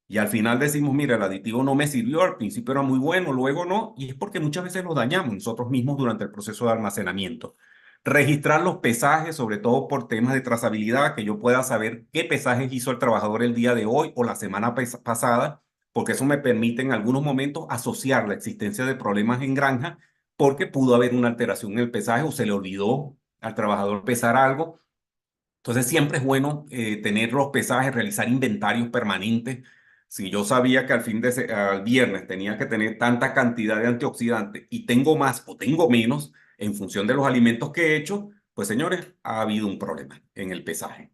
Y al final decimos, mira, el aditivo no me sirvió, al principio era muy bueno, luego no, y es porque muchas veces lo dañamos nosotros mismos durante el proceso de almacenamiento. Registrar los pesajes, sobre todo por temas de trazabilidad, que yo pueda saber qué pesajes hizo el trabajador el día de hoy o la semana pasada, porque eso me permite en algunos momentos asociar la existencia de problemas en granja, porque pudo haber una alteración en el pesaje o se le olvidó al trabajador pesar algo. Entonces siempre es bueno tener los pesajes, realizar inventarios permanentes. Si yo sabía que al viernes tenía que tener tanta cantidad de antioxidantes y tengo más o tengo menos en función de los alimentos que he hecho, pues señores, ha habido un problema en el pesaje,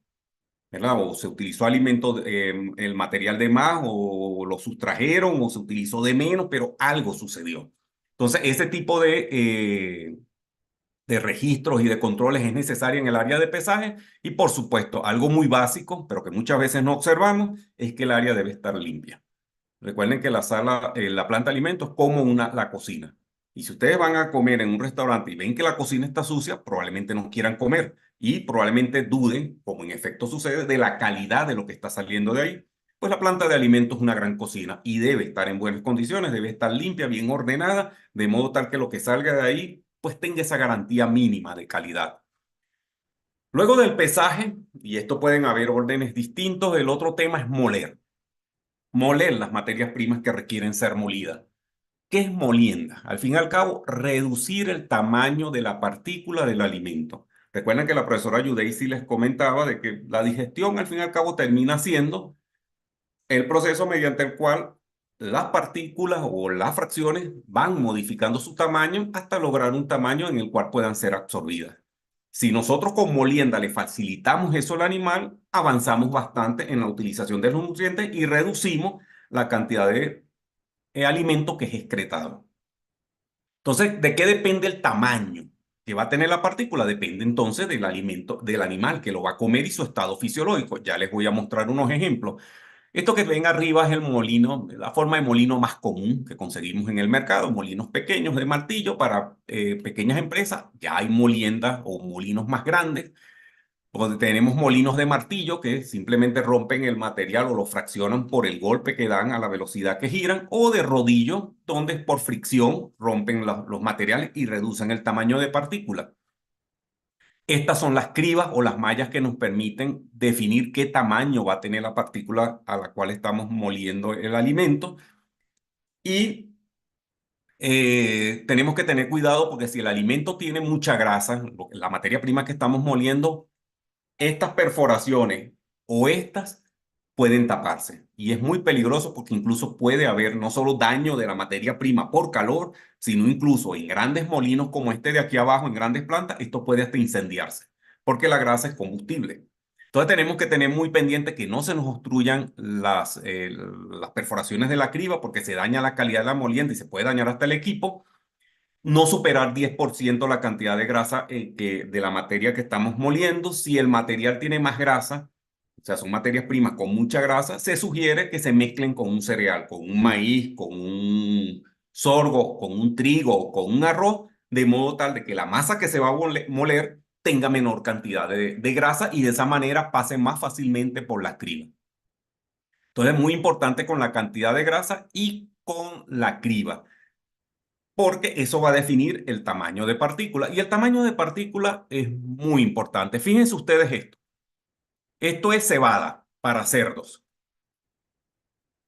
¿verdad? O se utilizó el material de más, o lo sustrajeron, o se utilizó de menos, pero algo sucedió. Entonces, ese tipo de registros y de controles es necesaria en el área de pesaje y por supuesto algo muy básico, pero que muchas veces no observamos, es que el área debe estar limpia. Recuerden que la planta de alimentos es como la cocina. Y si ustedes van a comer en un restaurante y ven que la cocina está sucia, probablemente no quieran comer y probablemente duden, como en efecto sucede, de la calidad de lo que está saliendo de ahí. Pues la planta de alimentos es una gran cocina y debe estar en buenas condiciones, debe estar limpia, bien ordenada, de modo tal que lo que salga de ahí pues tenga esa garantía mínima de calidad. Luego del pesaje, y esto pueden haber órdenes distintos, el otro tema es moler. Moler las materias primas que requieren ser molidas. ¿Qué es molienda? Al fin y al cabo, reducir el tamaño de la partícula del alimento. Recuerden que la profesora Yudeisi les comentaba de que la digestión al fin y al cabo termina siendo el proceso mediante el cual las partículas o las fracciones van modificando su tamaño hasta lograr un tamaño en el cual puedan ser absorbidas. Si nosotros con molienda le facilitamos eso al animal, avanzamos bastante en la utilización de los nutrientes y reducimos la cantidad de alimento que es excretado. Entonces, ¿de qué depende el tamaño que va a tener la partícula? Depende entonces del alimento del animal que lo va a comer y su estado fisiológico. Ya les voy a mostrar unos ejemplos. Esto que ven arriba es el molino, la forma de molino más común que conseguimos en el mercado, molinos pequeños de martillo para pequeñas empresas. Ya hay moliendas o molinos más grandes, donde tenemos molinos de martillo que simplemente rompen el material o lo fraccionan por el golpe que dan a la velocidad que giran, o de rodillo, donde por fricción rompen los materiales y reducen el tamaño de partícula. Estas son las cribas o las mallas que nos permiten definir qué tamaño va a tener la partícula a la cual estamos moliendo el alimento. Y tenemos que tener cuidado porque si el alimento tiene mucha grasa, la materia prima que estamos moliendo, estas perforaciones o estas pueden taparse. Y es muy peligroso porque incluso puede haber no solo daño de la materia prima por calor, sino incluso en grandes molinos como este de aquí abajo, en grandes plantas, esto puede hasta incendiarse, porque la grasa es combustible. Entonces tenemos que tener muy pendiente que no se nos obstruyan las perforaciones de la criba porque se daña la calidad de la molienda y se puede dañar hasta el equipo. No superar 10% la cantidad de grasa de la materia que estamos moliendo. Si el material tiene más grasa, o sea, son materias primas con mucha grasa, se sugiere que se mezclen con un cereal, con un maíz, con un sorgo, con un trigo, con un arroz, de modo tal de que la masa que se va a moler tenga menor cantidad de grasa y de esa manera pase más fácilmente por la criba. Entonces es muy importante con la cantidad de grasa y con la criba, porque eso va a definir el tamaño de partícula. Y el tamaño de partícula es muy importante. Fíjense ustedes esto. Esto es cebada para cerdos.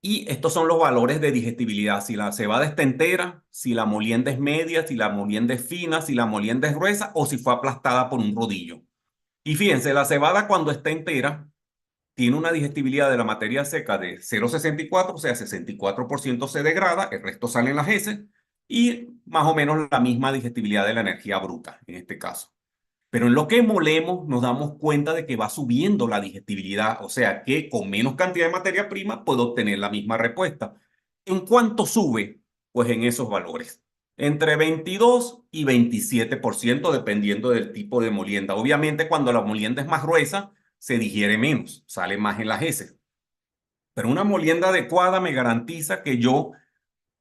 Y estos son los valores de digestibilidad. Si la cebada está entera, si la molienda es media, si la molienda es fina, si la molienda es gruesa o si fue aplastada por un rodillo. Y fíjense, la cebada cuando está entera tiene una digestibilidad de la materia seca de 0,64, o sea, 64% se degrada, el resto sale en las heces, y más o menos la misma digestibilidad de la energía bruta, en este caso. Pero en lo que molemos nos damos cuenta de que va subiendo la digestibilidad, o sea que con menos cantidad de materia prima puedo obtener la misma respuesta. ¿En cuánto sube? Pues en esos valores. Entre 22 y 27% dependiendo del tipo de molienda. Obviamente cuando la molienda es más gruesa, se digiere menos, sale más en las heces. Pero una molienda adecuada me garantiza que yo,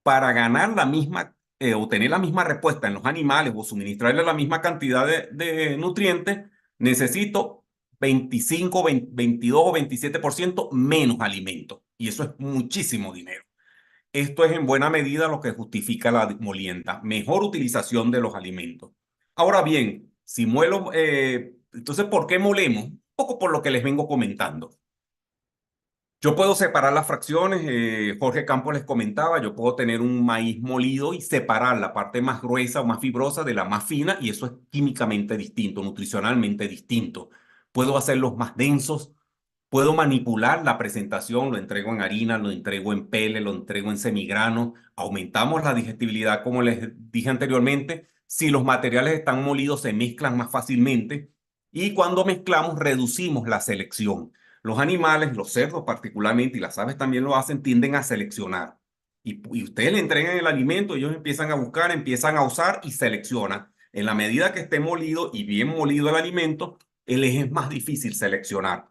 para ganar la misma, obtener la misma respuesta en los animales o suministrarle la misma cantidad de nutrientes, necesito 25, 20, 22 o 27% menos alimento. Y eso es muchísimo dinero. Esto es en buena medida lo que justifica la molienda, mejor utilización de los alimentos. Ahora bien, si muelo, entonces, ¿por qué molemos? Un poco por lo que les vengo comentando. Yo puedo separar las fracciones, Jorge Campos les comentaba, yo puedo tener un maíz molido y separar la parte más gruesa o más fibrosa de la más fina y eso es químicamente distinto, nutricionalmente distinto. Puedo hacerlos más densos, puedo manipular la presentación, lo entrego en harina, lo entrego en pele, lo entrego en semigrano, aumentamos la digestibilidad como les dije anteriormente. Si los materiales están molidos se mezclan más fácilmente y cuando mezclamos reducimos la selección. Los animales, los cerdos particularmente, y las aves también lo hacen, tienden a seleccionar. Y ustedes le entregan el alimento, ellos empiezan a buscar, empiezan a usar y seleccionan. En la medida que esté molido y bien molido el alimento, les es más difícil seleccionar.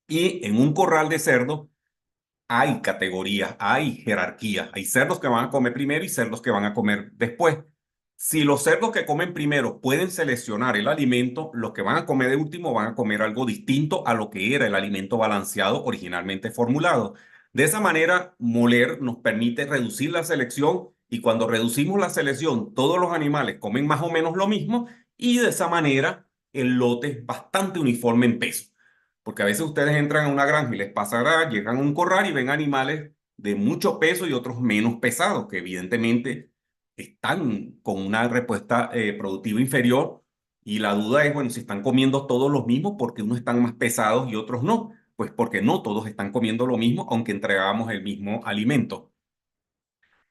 Y en un corral de cerdos hay categorías, hay jerarquías. Hay cerdos que van a comer primero y cerdos que van a comer después. Si los cerdos que comen primero pueden seleccionar el alimento, los que van a comer de último van a comer algo distinto a lo que era el alimento balanceado originalmente formulado. De esa manera, moler nos permite reducir la selección y cuando reducimos la selección, todos los animales comen más o menos lo mismo y de esa manera el lote es bastante uniforme en peso. Porque a veces ustedes entran a una granja y les pasará, llegan a un corral y ven animales de mucho peso y otros menos pesados, que evidentemente están con una respuesta productiva inferior. Y la duda es, bueno, si están comiendo todos los mismos, ¿por qué unos están más pesados y otros no? Pues porque no todos están comiendo lo mismo, aunque entregamos el mismo alimento.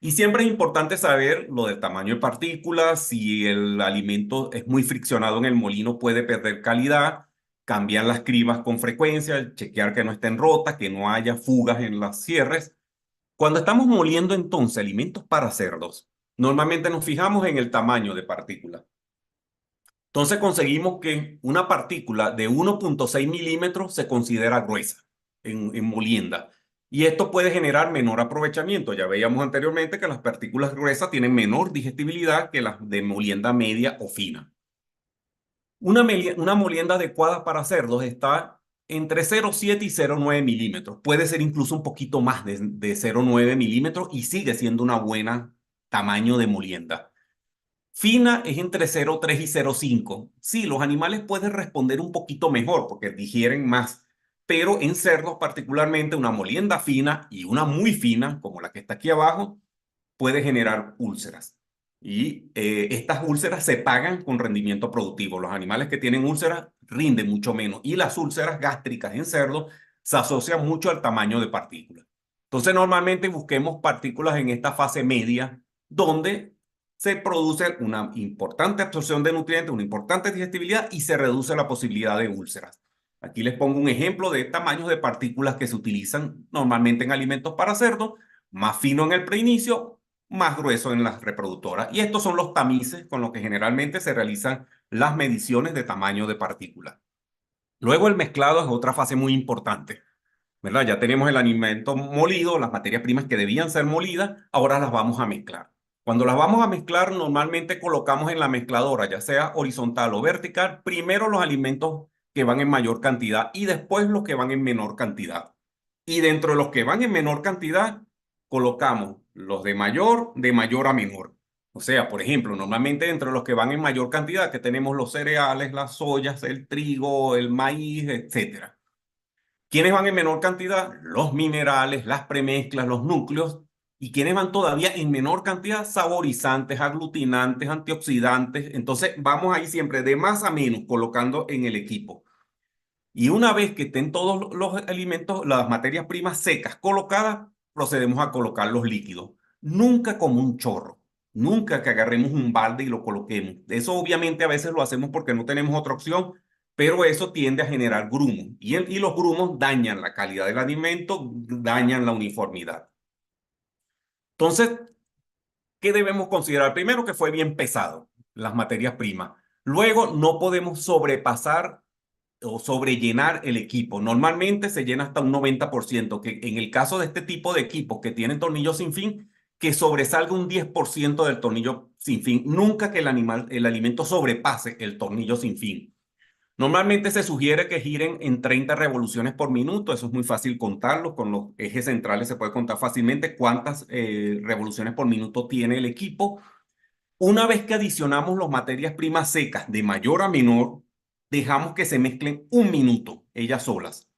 Y siempre es importante saber lo del tamaño de partículas, si el alimento es muy friccionado en el molino puede perder calidad, cambiar las cribas con frecuencia, chequear que no estén rotas, que no haya fugas en las cierres. Cuando estamos moliendo entonces alimentos para cerdos, normalmente nos fijamos en el tamaño de partícula. Entonces conseguimos que una partícula de 1,6 milímetros se considera gruesa en molienda. Y esto puede generar menor aprovechamiento. Ya veíamos anteriormente que las partículas gruesas tienen menor digestibilidad que las de molienda media o fina. Una molienda adecuada para cerdos está entre 0,7 y 0,9 milímetros. Puede ser incluso un poquito más de 0,9 milímetros y sigue siendo una buena tamaño de molienda. Fina es entre 0,3 y 0,5. Sí, los animales pueden responder un poquito mejor porque digieren más, pero en cerdos particularmente una molienda fina y una muy fina, como la que está aquí abajo, puede generar úlceras. Y estas úlceras se pagan con rendimiento productivo. Los animales que tienen úlceras rinden mucho menos y las úlceras gástricas en cerdos se asocian mucho al tamaño de partículas. Entonces normalmente busquemos partículas en esta fase media donde se produce una importante absorción de nutrientes, una importante digestibilidad y se reduce la posibilidad de úlceras. Aquí les pongo un ejemplo de tamaños de partículas que se utilizan normalmente en alimentos para cerdos, más fino en el preinicio, más grueso en las reproductoras. Y estos son los tamices con los que generalmente se realizan las mediciones de tamaño de partículas. Luego el mezclado es otra fase muy importante, ¿verdad? Ya tenemos el alimento molido, las materias primas que debían ser molidas, ahora las vamos a mezclar. Cuando las vamos a mezclar, normalmente colocamos en la mezcladora, ya sea horizontal o vertical, primero los alimentos que van en mayor cantidad y después los que van en menor cantidad. Y dentro de los que van en menor cantidad, colocamos los de mayor a menor. O sea, por ejemplo, normalmente entre los que van en mayor cantidad, que tenemos los cereales, las soyas, el trigo, el maíz, etcétera. ¿Quiénes van en menor cantidad? Los minerales, las premezclas, los núcleos. ¿Y quiénes van todavía en menor cantidad? Saborizantes, aglutinantes, antioxidantes. Entonces, vamos ahí siempre de más a menos colocando en el equipo. Y una vez que estén todos los alimentos, las materias primas secas colocadas, procedemos a colocar los líquidos. Nunca como un chorro. Nunca que agarremos un balde y lo coloquemos. Eso obviamente a veces lo hacemos porque no tenemos otra opción, pero eso tiende a generar grumos. Y los grumos dañan la calidad del alimento, dañan la uniformidad. Entonces, ¿qué debemos considerar? Primero que fue bien pesado, las materias primas. Luego, no podemos sobrepasar o sobrellenar el equipo. Normalmente se llena hasta un 90%, que en el caso de este tipo de equipos que tienen tornillos sin fin, que sobresalga un 10% del tornillo sin fin. Nunca que el alimento sobrepase el tornillo sin fin. Normalmente se sugiere que giren en 30 revoluciones por minuto. Eso es muy fácil contarlo. Con los ejes centrales se puede contar fácilmente cuántas revoluciones por minuto tiene el equipo. Una vez que adicionamos las materias primas secas de mayor a menor, dejamos que se mezclen un minuto, ellas solas.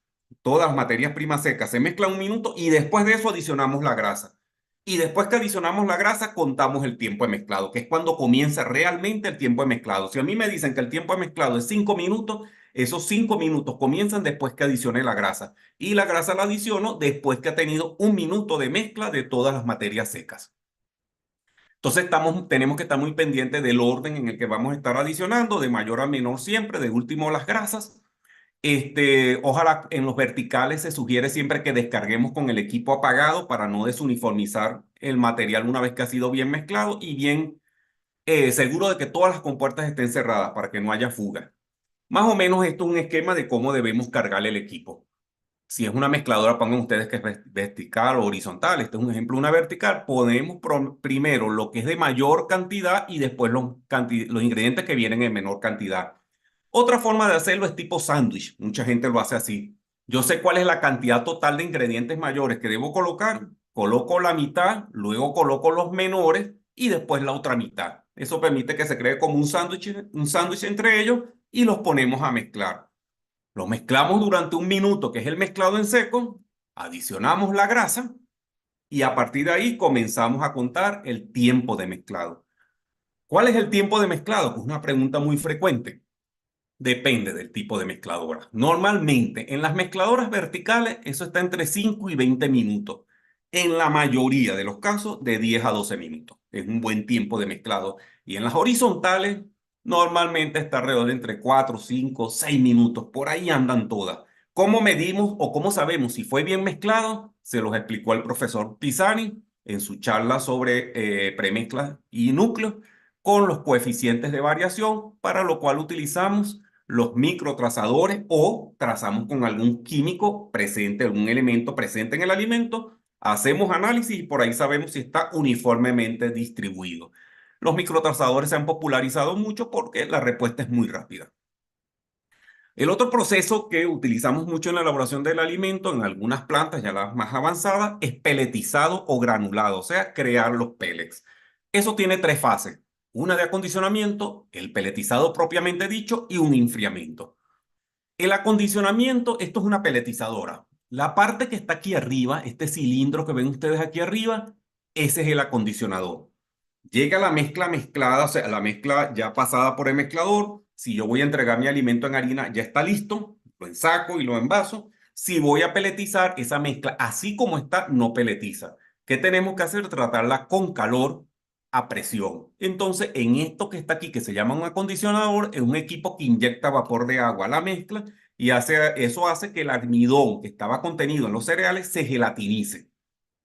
Todas las materias primas secas se mezclan un minuto y después de eso adicionamos la grasa. Y después que adicionamos la grasa, contamos el tiempo de mezclado, que es cuando comienza realmente el tiempo de mezclado. Si a mí me dicen que el tiempo de mezclado es 5 minutos, esos 5 minutos comienzan después que adicione la grasa. Y la grasa la adiciono después que ha tenido un minuto de mezcla de todas las materias secas. Entonces tenemos que estar muy pendientes del orden en el que vamos a estar adicionando, de mayor a menor siempre, de último las grasas. Ojalá en los verticales se sugiere siempre que descarguemos con el equipo apagado para no desuniformizar el material una vez que ha sido bien mezclado y bien seguro de que todas las compuertas estén cerradas para que no haya fuga. Más o menos esto es un esquema de cómo debemos cargar el equipo. Si es una mezcladora, pongan ustedes que es vertical o horizontal. Este es un ejemplo, una vertical. Ponemos primero lo que es de mayor cantidad y después los ingredientes que vienen en menor cantidad. Otra forma de hacerlo es tipo sándwich. Mucha gente lo hace así. Yo sé cuál es la cantidad total de ingredientes mayores que debo colocar. Coloco la mitad, luego coloco los menores y después la otra mitad. Eso permite que se cree como un sándwich entre ellos y los ponemos a mezclar. Lo mezclamos durante un minuto, que es el mezclado en seco, adicionamos la grasa y a partir de ahí comenzamos a contar el tiempo de mezclado. ¿Cuál es el tiempo de mezclado? Pues una pregunta muy frecuente. Depende del tipo de mezcladora. Normalmente en las mezcladoras verticales eso está entre 5 y 20 minutos. En la mayoría de los casos de 10 a 12 minutos. Es un buen tiempo de mezclado. Y en las horizontales normalmente está alrededor de entre 4, 5, 6 minutos. Por ahí andan todas. ¿Cómo medimos o cómo sabemos si fue bien mezclado? Se los explicó el profesor Pisani en su charla sobre premezclas y núcleos con los coeficientes de variación, para lo cual utilizamos los microtrazadores o trazamos con algún químico presente, algún elemento presente en el alimento, hacemos análisis y por ahí sabemos si está uniformemente distribuido. Los microtrazadores se han popularizado mucho porque la respuesta es muy rápida. El otro proceso que utilizamos mucho en la elaboración del alimento, en algunas plantas ya las más avanzadas, es peletizado o granulado, o sea, crear los pellets. Eso tiene tres fases: una de acondicionamiento, el peletizado propiamente dicho y un enfriamiento. El acondicionamiento, esto es una peletizadora. La parte que está aquí arriba, este cilindro que ven ustedes aquí arriba, ese es el acondicionador. Llega la mezcla mezclada, o sea, la mezcla ya pasada por el mezclador. Si yo voy a entregar mi alimento en harina, ya está listo. Lo ensaco y lo envaso. Si voy a peletizar, esa mezcla, así como está, no peletiza. ¿Qué tenemos que hacer? Tratarla con calor a presión. Entonces, en esto que está aquí, que se llama un acondicionador, es un equipo que inyecta vapor de agua a la mezcla y eso hace que el almidón que estaba contenido en los cereales se gelatinice,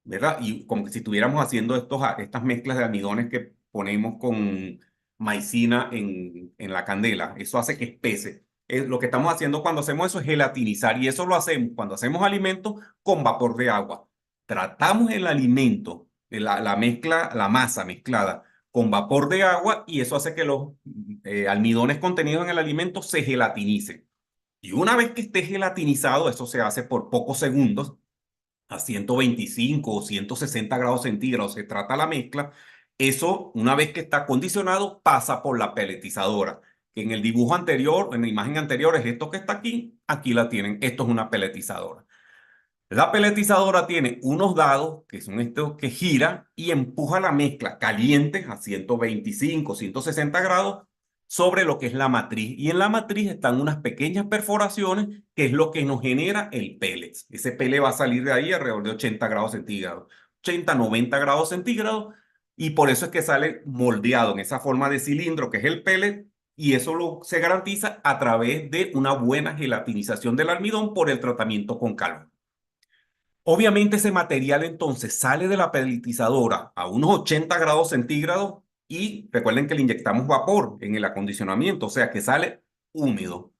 ¿verdad? Y como que si estuviéramos haciendo estas mezclas de almidones que ponemos con maicina en la candela. Eso hace que espese. Lo que estamos haciendo cuando hacemos eso es gelatinizar y eso lo hacemos cuando hacemos alimentos con vapor de agua. Tratamos el alimento la mezcla, la masa mezclada con vapor de agua y eso hace que los almidones contenidos en el alimento se gelatinicen. Y una vez que esté gelatinizado, eso se hace por pocos segundos, a 125 o 160 grados centígrados se trata la mezcla. Eso, una vez que está acondicionado, pasa por la peletizadora. Que en el dibujo anterior, en la imagen anterior, es esto que está aquí. Aquí la tienen. Esto es una peletizadora. La peletizadora tiene unos dados, que son estos que giran y empuja la mezcla caliente a 125, 160 grados sobre lo que es la matriz. Y en la matriz están unas pequeñas perforaciones, que es lo que nos genera el pellet. Ese pellet va a salir de ahí alrededor de 80 grados centígrados, 80, 90 grados centígrados, y por eso es que sale moldeado en esa forma de cilindro, que es el pellet, y eso se garantiza a través de una buena gelatinización del almidón por el tratamiento con calor. Obviamente ese material entonces sale de la pelletizadora a unos 80 grados centígrados y recuerden que le inyectamos vapor en el acondicionamiento, o sea que sale húmedo.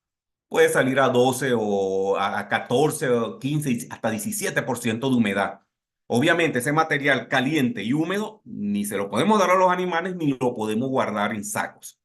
Puede salir a 12 o a 14 o 15, hasta 17% de humedad. Obviamente ese material caliente y húmedo ni se lo podemos dar a los animales ni lo podemos guardar en sacos.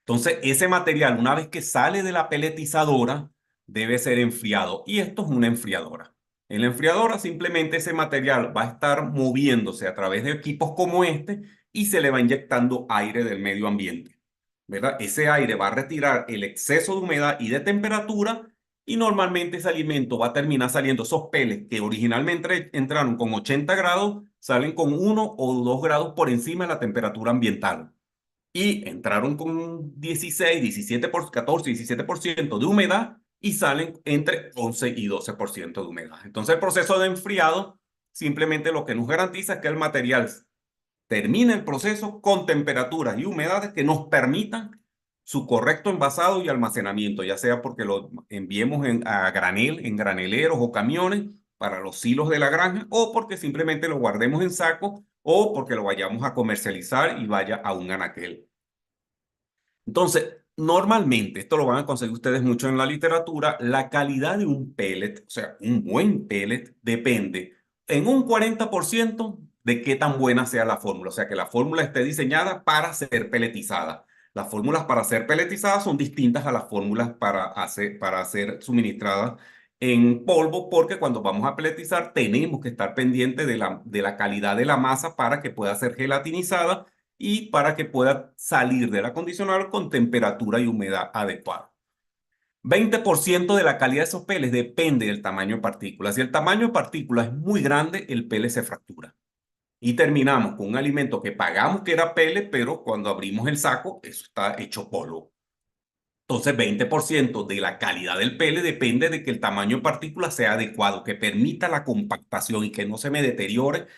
Entonces, ese material, una vez que sale de la peletizadora, debe ser enfriado. Y esto es una enfriadora. En la enfriadora, simplemente ese material va a estar moviéndose a través de equipos como este y se le va inyectando aire del medio ambiente, ¿verdad? Ese aire va a retirar el exceso de humedad y de temperatura y normalmente ese alimento va a terminar saliendo, esos pellets que originalmente entraron con 80 grados, salen con 1 o 2 grados por encima de la temperatura ambiental y entraron con 16, 17 por 14, 17% de humedad y salen entre 11 y 12% de humedad. Entonces el proceso de enfriado simplemente lo que nos garantiza es que el material termine el proceso con temperaturas y humedades que nos permitan su correcto envasado y almacenamiento, ya sea porque lo enviemos a granel, en graneleros o camiones para los silos de la granja, o porque simplemente lo guardemos en sacos, o porque lo vayamos a comercializar y vaya a un anaquel. Entonces, normalmente, esto lo van a conseguir ustedes mucho en la literatura, la calidad de un pellet, o sea, un buen pellet, depende en un 40% de qué tan buena sea la fórmula, o sea, que la fórmula esté diseñada para ser pelletizada. Las fórmulas para ser pelletizadas son distintas a las fórmulas para ser suministradas en polvo, porque cuando vamos a pelletizar tenemos que estar pendientes de la calidad de la masa para que pueda ser gelatinizada y para que pueda salir del acondicionador con temperatura y humedad adecuada. 20% de la calidad de esos peles depende del tamaño de partículas. Si el tamaño de partículas es muy grande, el pele se fractura. Y terminamos con un alimento que pagamos que era pele, pero cuando abrimos el saco, eso está hecho polvo. Entonces, 20% de la calidad del pele depende de que el tamaño de partículas sea adecuado, que permita la compactación y que no se me deteriore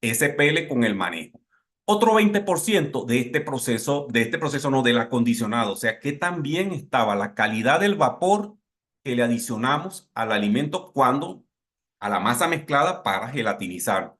ese pele con el manejo. Otro 20% de este proceso no, del acondicionado, o sea, que también estaba la calidad del vapor que le adicionamos al alimento a la masa mezclada para gelatinizar.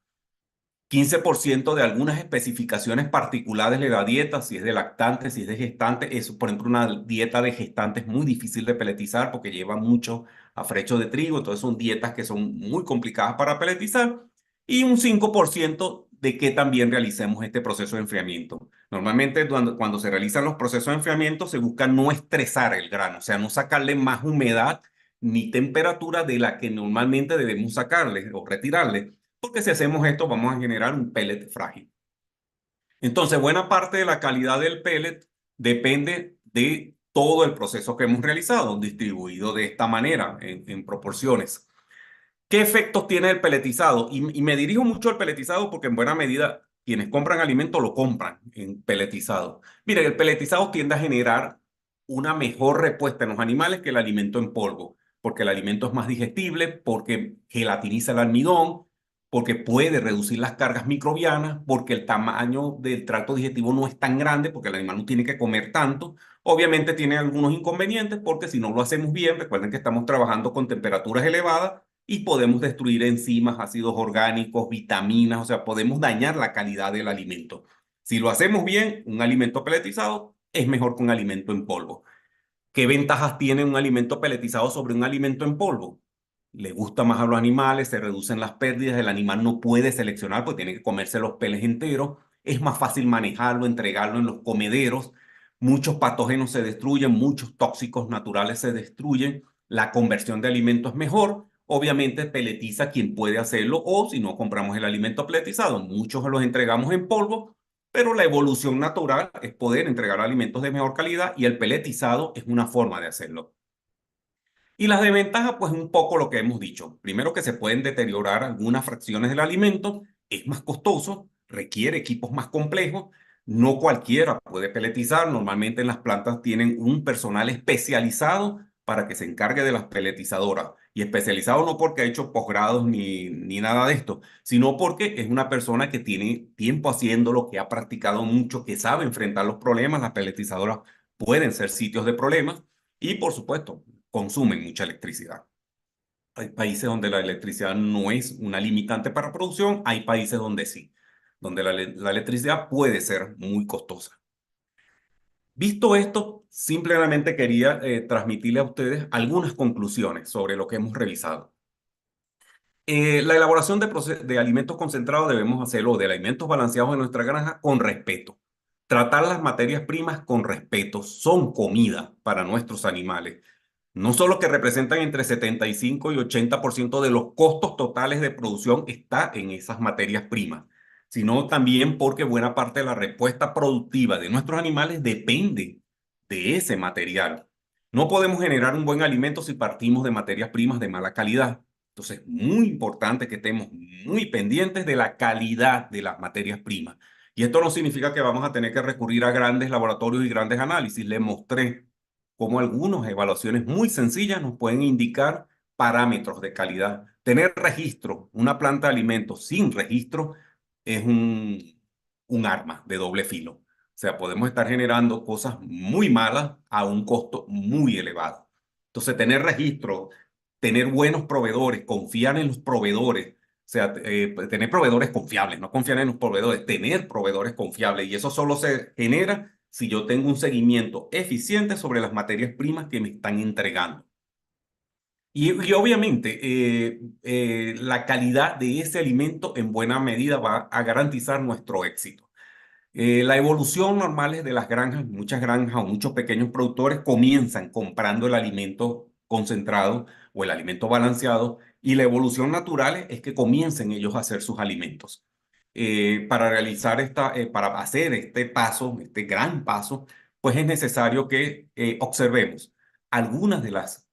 15% de algunas especificaciones particulares de la dieta, si es de lactante, si es de gestante. Eso, por ejemplo, una dieta de gestante es muy difícil de peletizar porque lleva mucho afrecho de trigo, entonces son dietas que son muy complicadas para peletizar. Y un 5% de que también realicemos este proceso de enfriamiento. Normalmente cuando se realizan los procesos de enfriamiento se busca no estresar el grano, o sea, no sacarle más humedad ni temperatura de la que normalmente debemos sacarle o retirarle, porque si hacemos esto vamos a generar un pellet frágil. Entonces, buena parte de la calidad del pellet depende de todo el proceso que hemos realizado, distribuido de esta manera, en proporciones. ¿Qué efectos tiene el pelletizado? Y me dirijo mucho al pelletizado porque en buena medida quienes compran alimento lo compran en pelletizado. Miren, el pelletizado tiende a generar una mejor respuesta en los animales que el alimento en polvo, porque el alimento es más digestible, porque gelatiniza el almidón, porque puede reducir las cargas microbianas, porque el tamaño del tracto digestivo no es tan grande, porque el animal no tiene que comer tanto. Obviamente tiene algunos inconvenientes porque si no lo hacemos bien, recuerden que estamos trabajando con temperaturas elevadas y podemos destruir enzimas, ácidos orgánicos, vitaminas, o sea, podemos dañar la calidad del alimento. Si lo hacemos bien, un alimento pelletizado es mejor que un alimento en polvo. ¿Qué ventajas tiene un alimento pelletizado sobre un alimento en polvo? le gusta más a los animales, se reducen las pérdidas, el animal no puede seleccionar, pues tiene que comerse los peles enteros, es más fácil manejarlo, entregarlo en los comederos, muchos patógenos se destruyen, muchos tóxicos naturales se destruyen, la conversión de alimentos es mejor, obviamente peletiza quien puede hacerlo o si no compramos el alimento peletizado, muchos los entregamos en polvo, pero la evolución natural es poder entregar alimentos de mejor calidad y el peletizado es una forma de hacerlo. Y las desventajas, pues un poco lo que hemos dicho. Primero que se pueden deteriorar algunas fracciones del alimento, es más costoso, requiere equipos más complejos, no cualquiera puede peletizar, normalmente las plantas tienen un personal especializado para que se encargue de las peletizadoras. Y especializado no porque ha hecho posgrados ni nada de esto, sino porque es una persona que tiene tiempo haciéndolo, que ha practicado mucho, que sabe enfrentar los problemas. Las peletizadoras pueden ser sitios de problemas y, por supuesto, consumen mucha electricidad. Hay países donde la electricidad no es una limitante para producción, hay países donde sí, donde la electricidad puede ser muy costosa. Visto esto, simplemente quería transmitirle a ustedes algunas conclusiones sobre lo que hemos revisado. La elaboración de alimentos concentrados debemos hacerlo, de alimentos balanceados en nuestra granja, con respeto. Tratar las materias primas con respeto, son comida para nuestros animales. No solo que representan entre 75 y 80% de los costos totales de producción está en esas materias primas, sino también porque buena parte de la respuesta productiva de nuestros animales depende de ese material. No podemos generar un buen alimento si partimos de materias primas de mala calidad. Entonces, muy importante que estemos muy pendientes de la calidad de las materias primas. Y esto no significa que vamos a tener que recurrir a grandes laboratorios y grandes análisis. Le mostré cómo algunas evaluaciones muy sencillas nos pueden indicar parámetros de calidad. Tener registro, una planta de alimentos sin registro es un arma de doble filo. O sea, podemos estar generando cosas muy malas a un costo muy elevado. Entonces, tener registro, tener buenos proveedores, confiar en los proveedores, o sea, tener proveedores confiables, no confiar en los proveedores, tener proveedores confiables. Y eso solo se genera si yo tengo un seguimiento eficiente sobre las materias primas que me están entregando. Y obviamente la calidad de ese alimento en buena medida va a garantizar nuestro éxito. La evolución normal es de las granjas, muchas granjas o muchos pequeños productores comienzan comprando el alimento concentrado o el alimento balanceado y la evolución natural es que comiencen ellos a hacer sus alimentos. Para hacer este paso, este gran paso, pues es necesario que observemos algunas de las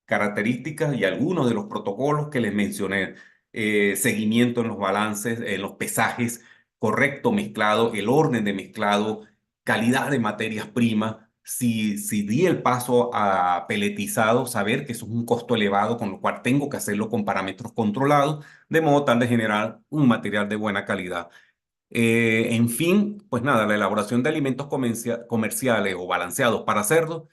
características y algunos de los protocolos que les mencioné. Seguimiento en los balances, en los pesajes, correcto mezclado, el orden de mezclado, calidad de materias primas. Si di el paso a peletizado, saber que eso es un costo elevado, con lo cual tengo que hacerlo con parámetros controlados, de modo tal de generar un material de buena calidad. En fin, pues nada, la elaboración de alimentos comerciales o balanceados para cerdos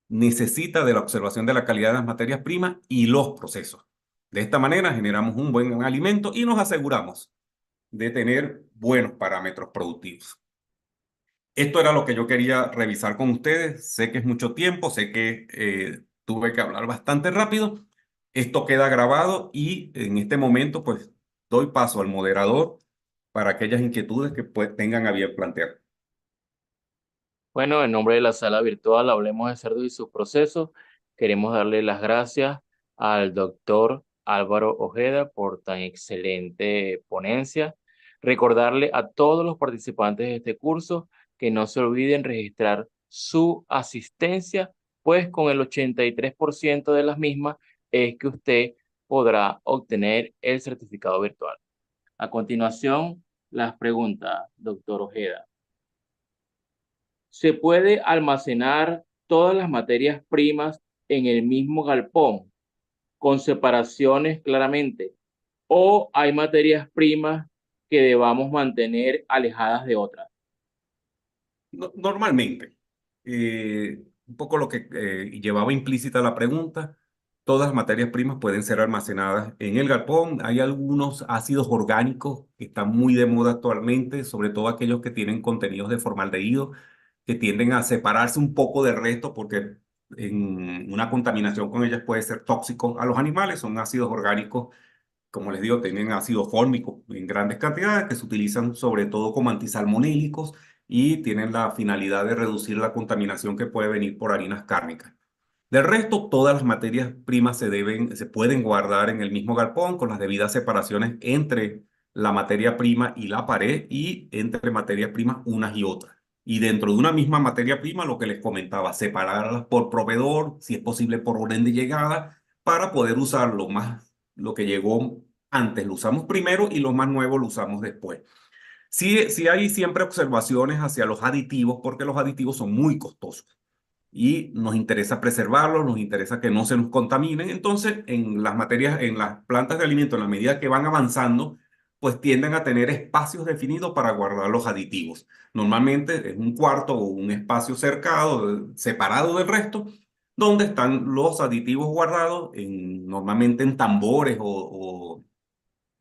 necesita de la observación de la calidad de las materias primas y los procesos. De esta manera generamos un buen alimento y nos aseguramos de tener buenos parámetros productivos. Esto era lo que yo quería revisar con ustedes. Sé que es mucho tiempo, sé que tuve que hablar bastante rápido. Esto queda grabado y en este momento pues doy paso al moderador para aquellas inquietudes que tengan a bien plantear. Bueno, en nombre de la sala virtual Hablemos de Cerdos y sus procesos, queremos darle las gracias al doctor Álvaro Ojeda por tan excelente ponencia. Recordarle a todos los participantes de este curso que no se olviden registrar su asistencia, pues con el 83% de las mismas es que usted podrá obtener el certificado virtual. A continuación, las preguntas, doctor Ojeda. ¿Se puede almacenar todas las materias primas en el mismo galpón, con separaciones claramente? ¿O hay materias primas que debamos mantener alejadas de otras? Normalmente, un poco lo que llevaba implícita la pregunta, todas las materias primas pueden ser almacenadas en el galpón. Hay algunos ácidos orgánicos que están muy de moda actualmente, sobre todo aquellos que tienen contenidos de formaldehído, que tienden a separarse un poco del resto porque en una contaminación con ellas puede ser tóxico a los animales. Son ácidos orgánicos, como les digo, tienen ácido fórmico en grandes cantidades que se utilizan sobre todo como antisalmonélicos y tienen la finalidad de reducir la contaminación que puede venir por harinas cárnicas. Del resto, todas las materias primas se pueden guardar en el mismo galpón con las debidas separaciones entre la materia prima y la pared y entre materias primas unas y otras. Y dentro de una misma materia prima, lo que les comentaba, separarlas por proveedor, si es posible por orden de llegada, para poder usar lo que llegó antes lo usamos primero y lo más nuevo lo usamos después. Sí, sí hay siempre observaciones hacia los aditivos porque los aditivos son muy costosos y nos interesa preservarlos, nos interesa que no se nos contaminen. Entonces, en las materias, en las plantas de alimento, en la medida que van avanzando, pues tienden a tener espacios definidos para guardar los aditivos. Normalmente es un cuarto o un espacio cercado, separado del resto, donde están los aditivos guardados, normalmente en tambores o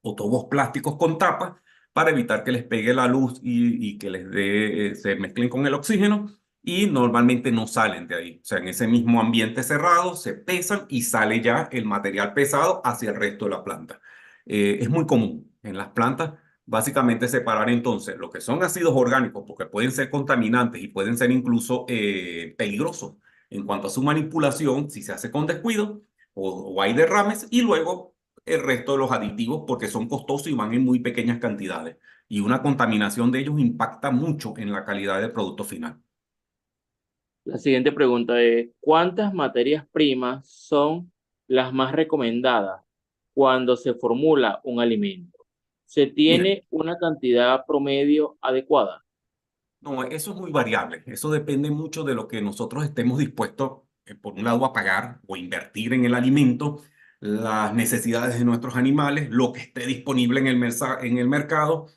tubos plásticos con tapa para evitar que les pegue la luz y que se mezclen con el oxígeno y normalmente no salen de ahí. O sea, en ese mismo ambiente cerrado se pesan y sale ya el material pesado hacia el resto de la planta. Es muy común en las plantas básicamente separar entonces lo que son ácidos orgánicos, porque pueden ser contaminantes y pueden ser incluso peligrosos en cuanto a su manipulación, si se hace con descuido o hay derrames, y luego el resto de los aditivos porque son costosos y van en muy pequeñas cantidades. Y una contaminación de ellos impacta mucho en la calidad del producto final. La siguiente pregunta es, ¿cuántas materias primas son las más recomendadas cuando se formula un alimento? ¿Se Miren, tiene una cantidad promedio adecuada? no, eso es muy variable. Eso depende mucho de lo que nosotros estemos dispuestos, por un lado, a pagar o invertir en el alimento, las necesidades de nuestros animales, lo que esté disponible en el mercado.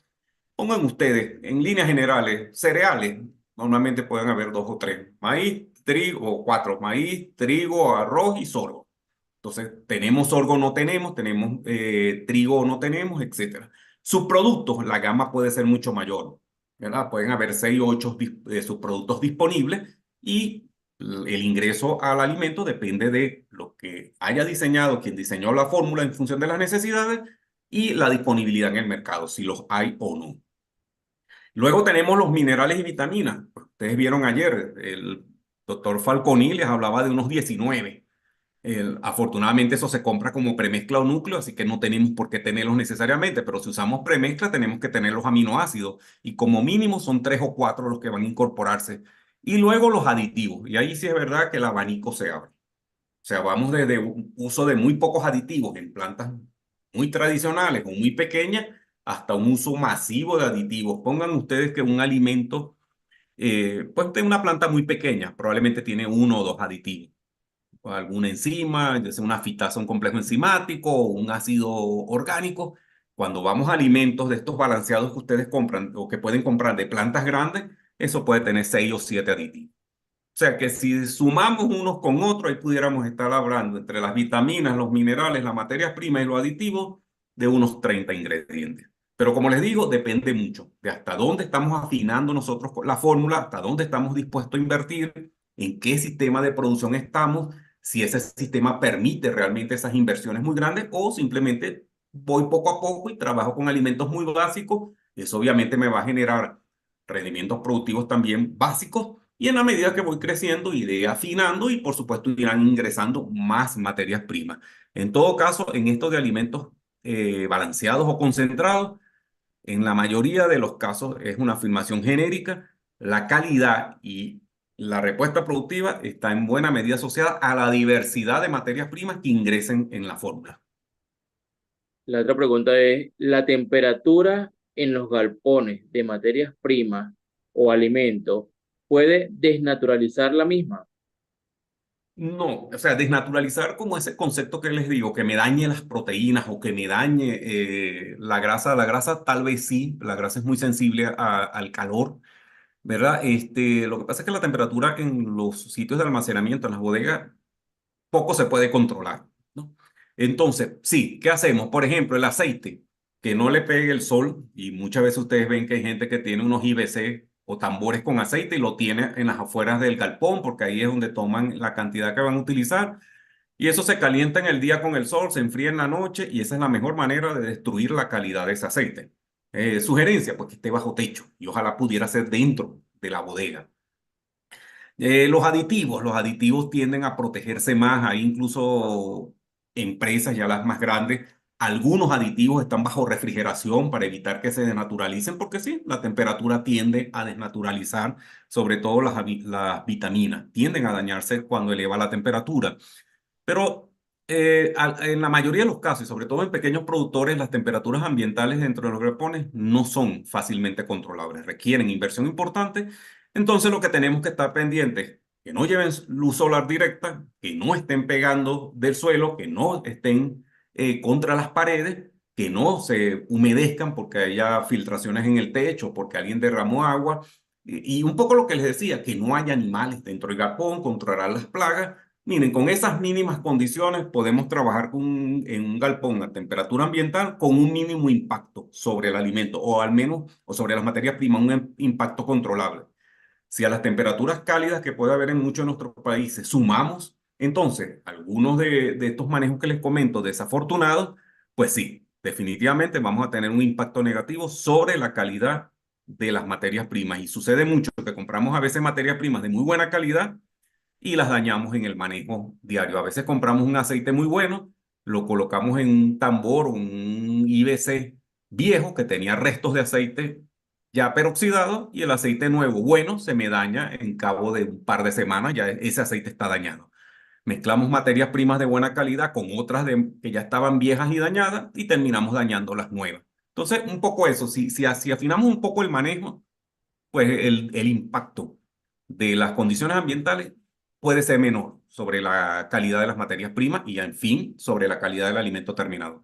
Pongan ustedes, en líneas generales, cereales, normalmente pueden haber dos o tres, maíz, trigo, o cuatro, maíz, trigo, arroz y sorgo. Entonces, tenemos sorgo o no tenemos, tenemos trigo o no tenemos, etcétera. Subproductos, la gama puede ser mucho mayor, ¿verdad? Pueden haber 6 o 8 subproductos disponibles y el ingreso al alimento depende de lo que haya diseñado quien diseñó la fórmula en función de las necesidades y la disponibilidad en el mercado, si los hay o no. Luego tenemos los minerales y vitaminas. Ustedes vieron ayer, el doctor Falconi les hablaba de unos 19. Afortunadamente eso se compra como premezcla o núcleo, así que no tenemos por qué tenerlos necesariamente, pero si usamos premezcla tenemos que tener los aminoácidos y como mínimo son 3 o 4 los que van a incorporarse. Y luego los aditivos, y ahí sí es verdad que el abanico se abre. O sea, vamos desde un uso de muy pocos aditivos en plantas muy tradicionales o muy pequeñas hasta un uso masivo de aditivos. Pongan ustedes que un alimento, pues de una planta muy pequeña, probablemente tiene 1 o 2 aditivos o alguna enzima, ya sea una fitasa, un complejo enzimático o un ácido orgánico. Cuando vamos a alimentos de estos balanceados que ustedes compran o que pueden comprar de plantas grandes, eso puede tener 6 o 7 aditivos. O sea que si sumamos unos con otros, ahí pudiéramos estar hablando entre las vitaminas, los minerales, las materias primas y los aditivos de unos 30 ingredientes. Pero como les digo, depende mucho de hasta dónde estamos afinando nosotros con la fórmula, hasta dónde estamos dispuestos a invertir, en qué sistema de producción estamos, si ese sistema permite realmente esas inversiones muy grandes o simplemente voy poco a poco y trabajo con alimentos muy básicos. Eso obviamente me va a generar rendimientos productivos también básicos y en la medida que voy creciendo, iré afinando y por supuesto irán ingresando más materias primas. En todo caso, en esto de alimentos balanceados o concentrados, en la mayoría de los casos es una afirmación genérica. La calidad y la respuesta productiva está en buena medida asociada a la diversidad de materias primas que ingresen en la fórmula. La otra pregunta es, ¿la temperatura en los galpones de materias primas o alimentos puede desnaturalizar la misma? No, o sea, desnaturalizar como ese concepto que les digo, que me dañe las proteínas o que me dañe la grasa tal vez sí, la grasa es muy sensible al calor, ¿verdad? Lo que pasa es que la temperatura en los sitios de almacenamiento, en las bodegas, poco se puede controlar, ¿no? Entonces, sí, ¿qué hacemos? Por ejemplo, el aceite, que no le pegue el sol, y muchas veces ustedes ven que hay gente que tiene unos IBC o tambores con aceite y lo tiene en las afueras del galpón, porque ahí es donde toman la cantidad que van a utilizar. Y eso se calienta en el día con el sol, se enfría en la noche y esa es la mejor manera de destruir la calidad de ese aceite. Sugerencia, pues que esté bajo techo y ojalá pudiera ser dentro de la bodega. Los aditivos tienden a protegerse más, hay incluso empresas, ya las más grandes, algunos aditivos están bajo refrigeración para evitar que se desnaturalicen, porque sí, la temperatura tiende a desnaturalizar, sobre todo las vitaminas, tienden a dañarse cuando eleva la temperatura. Pero en la mayoría de los casos, y sobre todo en pequeños productores, las temperaturas ambientales dentro de los galpones no son fácilmente controlables, requieren inversión importante. Entonces lo que tenemos que estar pendientes, que no lleven luz solar directa, que no estén pegando del suelo, que no estén contra las paredes, que no se humedezcan porque haya filtraciones en el techo, porque alguien derramó agua. Y un poco lo que les decía, que no haya animales dentro del galpón, controlar las plagas. Miren, con esas mínimas condiciones podemos trabajar en un galpón a temperatura ambiental con un mínimo impacto sobre el alimento o al menos o sobre las materias primas, un impacto controlable. Si a las temperaturas cálidas que puede haber en muchos de nuestros países sumamos, entonces algunos de estos manejos que les comento desafortunados, pues sí, definitivamente vamos a tener un impacto negativo sobre la calidad de las materias primas. Y sucede mucho que compramos a veces materias primas de muy buena calidad y las dañamos en el manejo diario. A veces compramos un aceite muy bueno, lo colocamos en un tambor, un IBC viejo que tenía restos de aceite ya peroxidado y el aceite nuevo bueno se me daña en cabo de un par de semanas, ya ese aceite está dañado. Mezclamos materias primas de buena calidad con otras que ya estaban viejas y dañadas y terminamos dañando las nuevas. Entonces, un poco eso, si afinamos un poco el manejo, pues el impacto de las condiciones ambientales puede ser menor sobre la calidad de las materias primas y, en fin, sobre la calidad del alimento terminado.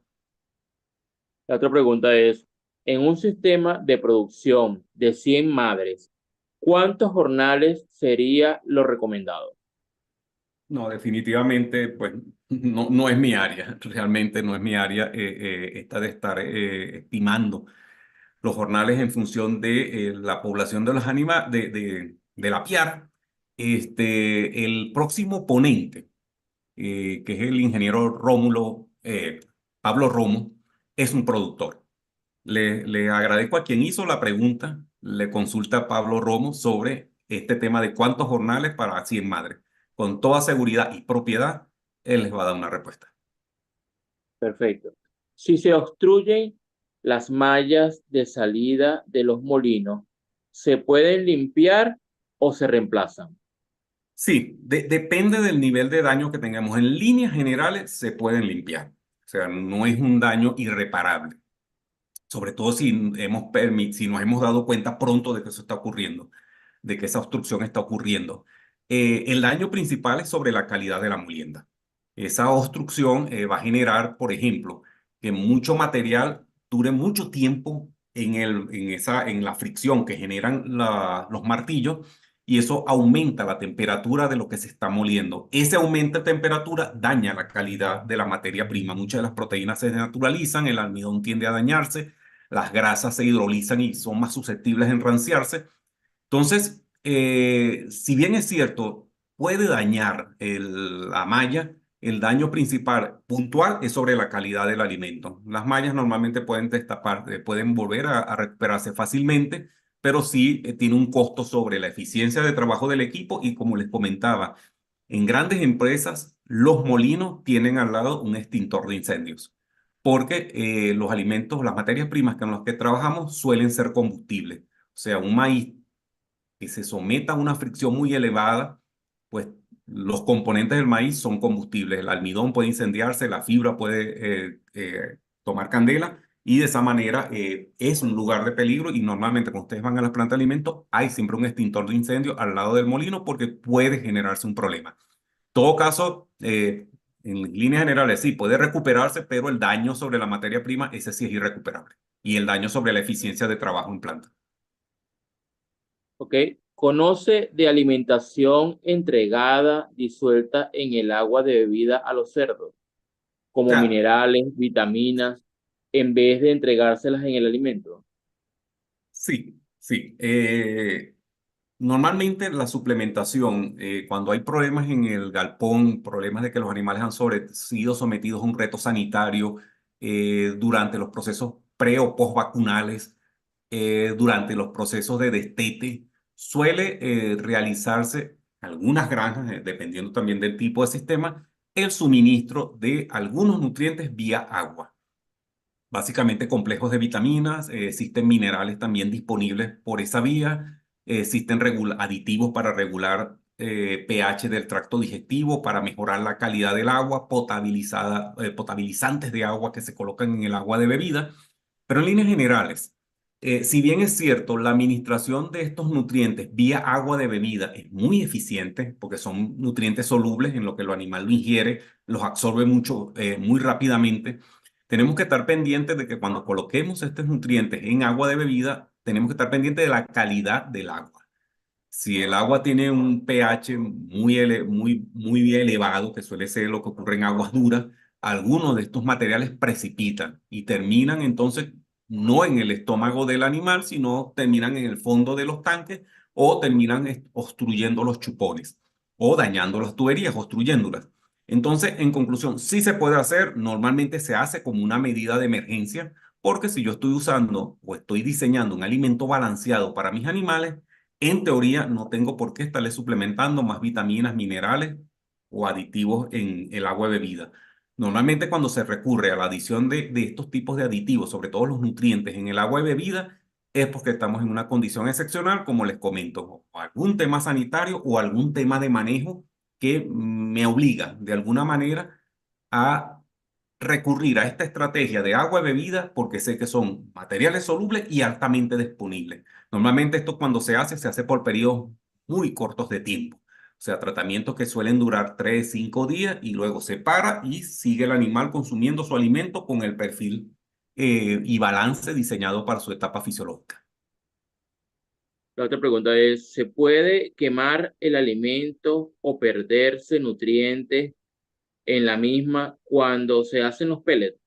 La otra pregunta es, en un sistema de producción de 100 madres, ¿cuántos jornales sería lo recomendado? No, definitivamente, pues no es mi área, realmente no es mi área esta de estar estimando los jornales en función de la población de los de la piara. El próximo ponente que es el ingeniero Pablo Romo, es un productor. Le agradezco a quien hizo la pregunta, le consulta a Pablo Romo sobre este tema de cuántos jornales para 100 madres. Con toda seguridad y propiedad, él les va a dar una respuesta. Perfecto. Si se obstruyen las mallas de salida de los molinos, ¿se pueden limpiar o se reemplazan? Sí, depende del nivel de daño que tengamos. En líneas generales se pueden limpiar. O sea, no es un daño irreparable. Sobre todo si nos hemos dado cuenta pronto de que eso está ocurriendo, de que esa obstrucción está ocurriendo. El daño principal es sobre la calidad de la molienda. Esa obstrucción va a generar, por ejemplo, que mucho material dure mucho tiempo en la fricción que generan los martillos y eso aumenta la temperatura de lo que se está moliendo. Ese aumento de temperatura daña la calidad de la materia prima. Muchas de las proteínas se desnaturalizan, el almidón tiende a dañarse, las grasas se hidrolizan y son más susceptibles a enranciarse. Entonces, si bien es cierto, puede dañar la malla, el daño principal puntual es sobre la calidad del alimento. Las mallas normalmente pueden destapar, pueden volver a recuperarse fácilmente, pero sí tiene un costo sobre la eficiencia de trabajo del equipo y como les comentaba, en grandes empresas los molinos tienen al lado un extintor de incendios, porque los alimentos, las materias primas con las que trabajamos suelen ser combustibles. O sea, un maíz que se someta a una fricción muy elevada, pues los componentes del maíz son combustibles. El almidón puede incendiarse, la fibra puede tomar candela y de esa manera es un lugar de peligro y normalmente cuando ustedes van a las plantas de alimentos hay siempre un extintor de incendio al lado del molino porque puede generarse un problema. En todo caso, en líneas generales sí, puede recuperarse, pero el daño sobre la materia prima, ese sí es irrecuperable. Y el daño sobre la eficiencia de trabajo en planta. ¿Ok? Conoce de alimentación entregada disuelta en el agua de bebida a los cerdos, O como sea, minerales, vitaminas, en vez de entregárselas en el alimento. sí, sí. Normalmente la suplementación, cuando hay problemas en el galpón, problemas de que los animales han sido sometidos a un reto sanitario durante los procesos pre o post vacunales, durante los procesos de destete, suele realizarse algunas granjas, dependiendo también del tipo de sistema, el suministro de algunos nutrientes vía agua. Básicamente complejos de vitaminas, existen minerales también disponibles por esa vía, existen aditivos para regular pH del tracto digestivo, para mejorar la calidad del agua, potabilizantes de agua que se colocan en el agua de bebida, pero en líneas generales, si bien es cierto, la administración de estos nutrientes vía agua de bebida es muy eficiente, porque son nutrientes solubles en lo que el animal lo ingiere, los absorbe mucho, muy rápidamente. Tenemos que estar pendientes de que cuando coloquemos estos nutrientes en agua de bebida, tenemos que estar pendientes de la calidad del agua. Si el agua tiene un pH muy elevado, que suele ser lo que ocurre en aguas duras, algunos de estos materiales precipitan y terminan entonces no en el estómago del animal, sino terminan en el fondo de los tanques o terminan obstruyendo los chupones o dañando las tuberías, obstruyéndolas. Entonces, en conclusión, sí se puede hacer, normalmente se hace como una medida de emergencia, porque si yo estoy usando o estoy diseñando un alimento balanceado para mis animales, en teoría, no tengo por qué estarle suplementando más vitaminas, minerales o aditivos en el agua de bebida. Normalmente cuando se recurre a la adición de estos tipos de aditivos, sobre todo los nutrientes en el agua de bebida, es porque estamos en una condición excepcional, como les comento, o algún tema sanitario o algún tema de manejo que me obliga de alguna manera a recurrir a esta estrategia de agua bebida porque sé que son materiales solubles y altamente disponibles. Normalmente esto cuando se hace por periodos muy cortos de tiempo. O sea, tratamientos que suelen durar 3, 5 días y luego se para y sigue el animal consumiendo su alimento con el perfil y balance diseñado para su etapa fisiológica. La otra pregunta es, ¿se puede quemar el alimento o perderse nutrientes en la misma cuando se hacen los pellets?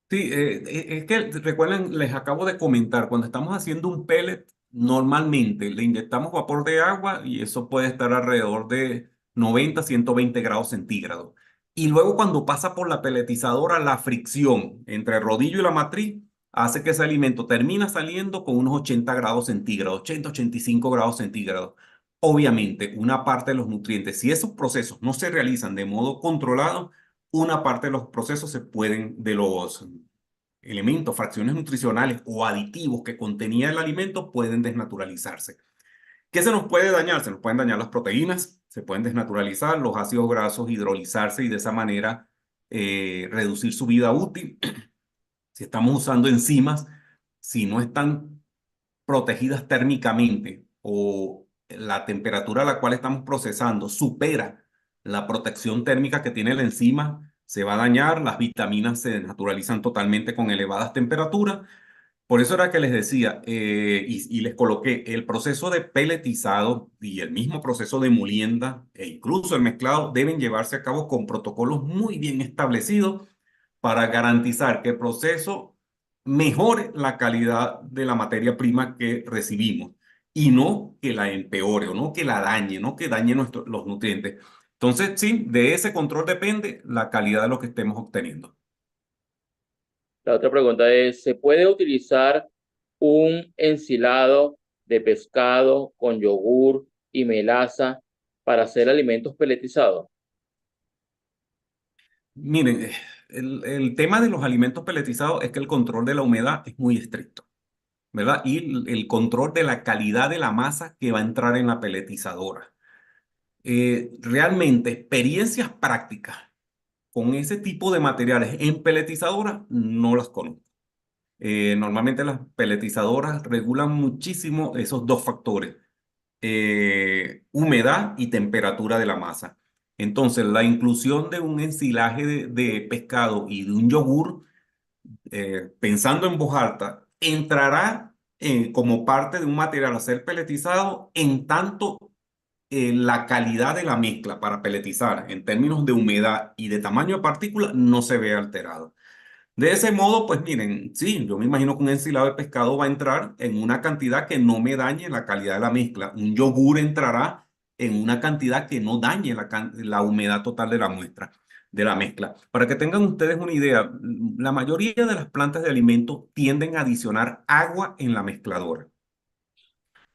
Sí, es que recuerden, les acabo de comentar, cuando estamos haciendo un pellet, normalmente le inyectamos vapor de agua y eso puede estar alrededor de 90, 120 grados centígrados. Y luego cuando pasa por la pelletizadora, la fricción entre el rodillo y la matriz hace que ese alimento termina saliendo con unos 80 grados centígrados, 80, 85 grados centígrados. Obviamente, una parte de los nutrientes, si esos procesos no se realizan de modo controlado, una parte de los procesos de los elementos, fracciones nutricionales o aditivos que contenía el alimento pueden desnaturalizarse. ¿Qué se nos puede dañar? Se nos pueden dañar las proteínas, se pueden desnaturalizar, los ácidos grasos hidrolizarse y de esa manera reducir su vida útil. Si estamos usando enzimas, si no están protegidas térmicamente o la temperatura a la cual estamos procesando supera la protección térmica que tiene la enzima, se va a dañar, las vitaminas se desnaturalizan totalmente con elevadas temperaturas. Por eso era que les decía y les coloqué el proceso de peletizado y el mismo proceso de molienda e incluso el mezclado deben llevarse a cabo con protocolos muy bien establecidos para garantizar que el proceso mejore la calidad de la materia prima que recibimos y no que la empeore o no que la dañe, no que dañe los nutrientes. Entonces, sí, de ese control depende la calidad de lo que estemos obteniendo. La otra pregunta es, ¿se puede utilizar un ensilado de pescado con yogur y melaza para hacer alimentos peletizados? Miren, el tema de los alimentos peletizados es que el control de la humedad es muy estricto, ¿verdad? Y el control de la calidad de la masa que va a entrar en la peletizadora. Realmente, experiencias prácticas con ese tipo de materiales en peletizadoras no las conozco. Normalmente las peletizadoras regulan muchísimo esos dos factores, humedad y temperatura de la masa. Entonces, la inclusión de un ensilaje de pescado y de un yogur, pensando en voz alta, entrará como parte de un material a ser peletizado en tanto la calidad de la mezcla para peletizar en términos de humedad y de tamaño de partícula no se ve alterado. De ese modo, pues miren, sí, yo me imagino que un ensilado de pescado va a entrar en una cantidad que no me dañe la calidad de la mezcla. Un yogur entrará en una cantidad que no dañe la humedad total de la muestra, de la mezcla. Para que tengan ustedes una idea, la mayoría de las plantas de alimentos tienden a adicionar agua en la mezcladora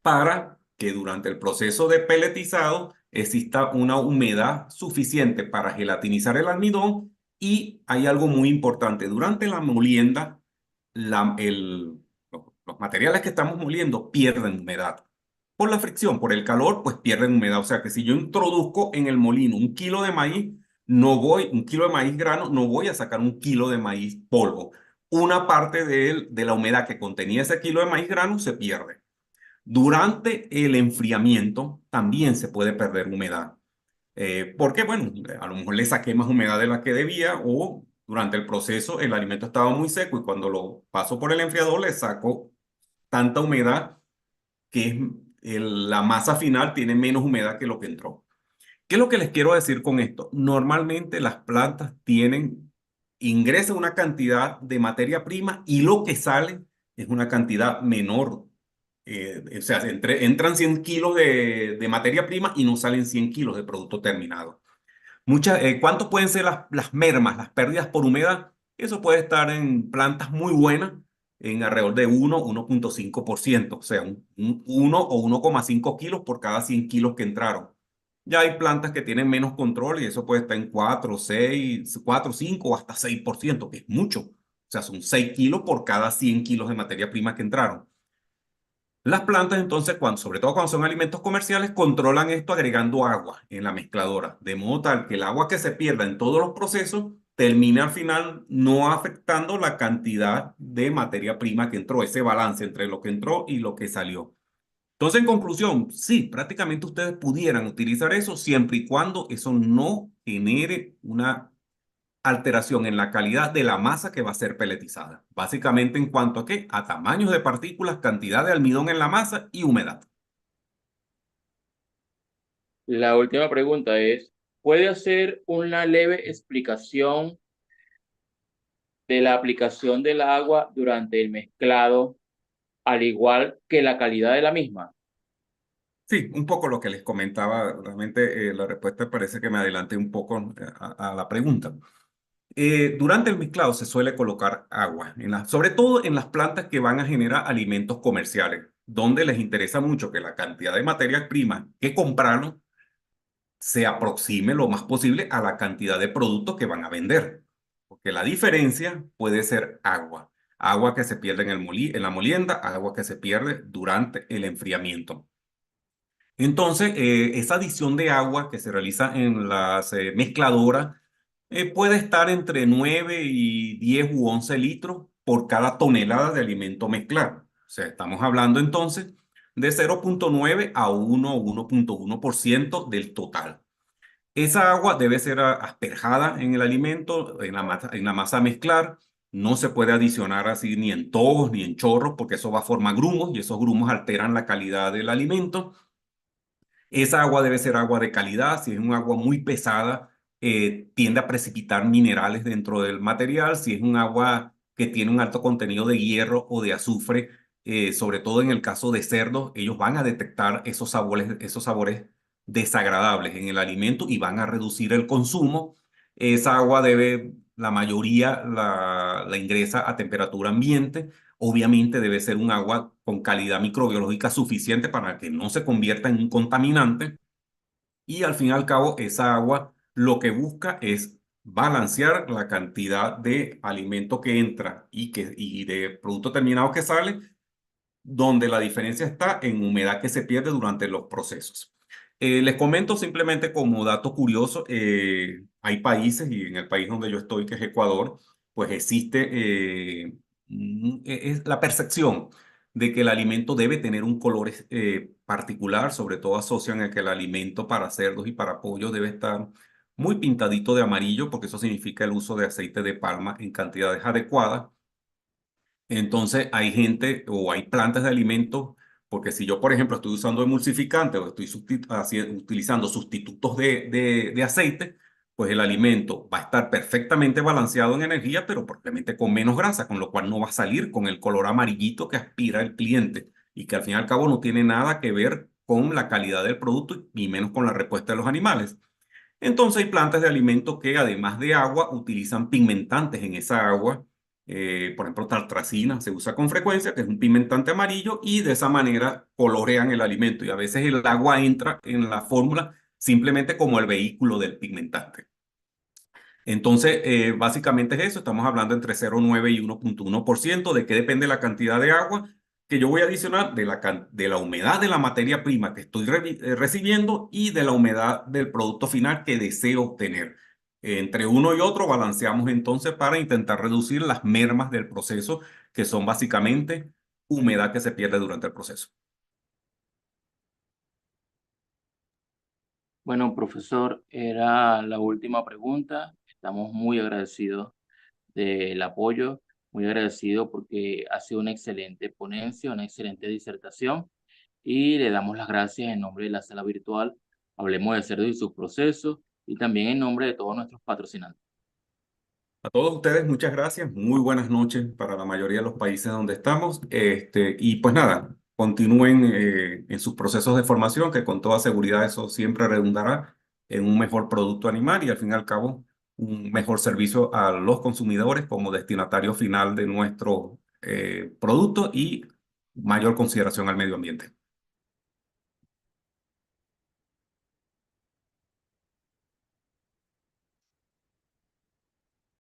para que durante el proceso de peletizado exista una humedad suficiente para gelatinizar el almidón. Y hay algo muy importante, durante la molienda, los materiales que estamos moliendo pierden humedad. Por la fricción, por el calor, pues pierden humedad. O sea que si yo introduzco en el molino un kilo de maíz, un kilo de maíz grano, no voy a sacar un kilo de maíz polvo. Una parte de la humedad que contenía ese kilo de maíz grano se pierde. Durante el enfriamiento también se puede perder humedad. Porque, bueno, a lo mejor le saqué más humedad de la que debía o durante el proceso el alimento estaba muy seco y cuando lo paso por el enfriador le saco tanta humedad que la masa final tiene menos humedad que lo que entró. ¿Qué es lo que les quiero decir con esto? Normalmente las plantas ingresan una cantidad de materia prima y lo que sale es una cantidad menor. O sea, entran 100 kilos de materia prima y no salen 100 kilos de producto terminado. ¿Cuánto pueden ser las mermas, las pérdidas por humedad? Eso puede estar en plantas muy buenas en alrededor de 1,5%, o sea, un 1 o 1,5 kilos por cada 100 kilos que entraron. Ya hay plantas que tienen menos control y eso puede estar en 4, 6, 4, 5 o hasta 6%, que es mucho. O sea, son 6 kilos por cada 100 kilos de materia prima que entraron. Las plantas entonces, sobre todo cuando son alimentos comerciales, controlan esto agregando agua en la mezcladora, de modo tal que el agua que se pierda en todos los procesos termina al final no afectando la cantidad de materia prima que entró, ese balance entre lo que entró y lo que salió. Entonces, en conclusión, sí, prácticamente ustedes pudieran utilizar eso siempre y cuando eso no genere una alteración en la calidad de la masa que va a ser peletizada. Básicamente en cuanto a qué, a tamaños de partículas, cantidad de almidón en la masa y humedad. La última pregunta es, ¿puede hacer una leve explicación de la aplicación del agua durante el mezclado, al igual que la calidad de la misma? Sí, un poco lo que les comentaba, realmente la respuesta parece que me adelanté un poco a la pregunta. Durante el mezclado se suele colocar agua, sobre todo en las plantas que van a generar alimentos comerciales, donde les interesa mucho que la cantidad de materia prima que compraron se aproxime lo más posible a la cantidad de productos que van a vender. Porque la diferencia puede ser agua. Agua que se pierde en la molienda, agua que se pierde durante el enfriamiento. Entonces, esa adición de agua que se realiza en las mezcladoras puede estar entre 9 y 10 u 11 litros por cada tonelada de alimento mezclado. O sea, estamos hablando entonces de 0,9 a 1 o 1,1% del total. Esa agua debe ser asperjada en el alimento, en la masa a mezclar. No se puede adicionar así ni en tobos ni en chorros porque eso va a formar grumos y esos grumos alteran la calidad del alimento. Esa agua debe ser agua de calidad. Si es un agua muy pesada, tiende a precipitar minerales dentro del material. Si es un agua que tiene un alto contenido de hierro o de azufre, sobre todo en el caso de cerdos, ellos van a detectar esos sabores desagradables en el alimento y van a reducir el consumo. Esa agua la mayoría la ingresa a temperatura ambiente. Obviamente debe ser un agua con calidad microbiológica suficiente para que no se convierta en un contaminante. Y al fin y al cabo, esa agua lo que busca es balancear la cantidad de alimento que entra y de producto terminado que sale, donde la diferencia está en humedad que se pierde durante los procesos. Les comento simplemente como dato curioso, hay países, y en el país donde yo estoy, que es Ecuador, pues existe es la percepción de que el alimento debe tener un color particular, sobre todo asocian a que el alimento para cerdos y para pollos debe estar muy pintadito de amarillo, porque eso significa el uso de aceite de palma en cantidades adecuadas. Entonces hay gente o hay plantas de alimentos, porque si yo, por ejemplo, estoy usando emulsificante o estoy utilizando sustitutos de aceite, pues el alimento va a estar perfectamente balanceado en energía, pero probablemente con menos grasa, con lo cual no va a salir con el color amarillito que aspira el cliente y que al fin y al cabo no tiene nada que ver con la calidad del producto y menos con la respuesta de los animales. Entonces hay plantas de alimentos que además de agua utilizan pigmentantes en esa agua. Por ejemplo, tartrazina se usa con frecuencia, que es un pigmentante amarillo, y de esa manera colorean el alimento. Y a veces el agua entra en la fórmula simplemente como el vehículo del pigmentante. Entonces, básicamente es eso, estamos hablando entre 0,9 y 1,1%. ¿De qué depende la cantidad de agua que yo voy a adicionar? De la humedad de la materia prima que estoy recibiendo y de la humedad del producto final que deseo obtener. Entre uno y otro balanceamos entonces para intentar reducir las mermas del proceso, que son básicamente humedad que se pierde durante el proceso. Bueno, profesor, era la última pregunta. Estamos muy agradecidos del apoyo, muy agradecidos porque ha sido una excelente ponencia, una excelente disertación y le damos las gracias en nombre de la sala virtual. Hablemos de cerdo y sus procesos y también en nombre de todos nuestros patrocinantes. A todos ustedes, muchas gracias. Muy buenas noches para la mayoría de los países donde estamos. Y pues nada, continúen en sus procesos de formación, que con toda seguridad eso siempre redundará en un mejor producto animal y al fin y al cabo un mejor servicio a los consumidores como destinatario final de nuestro producto y mayor consideración al medio ambiente.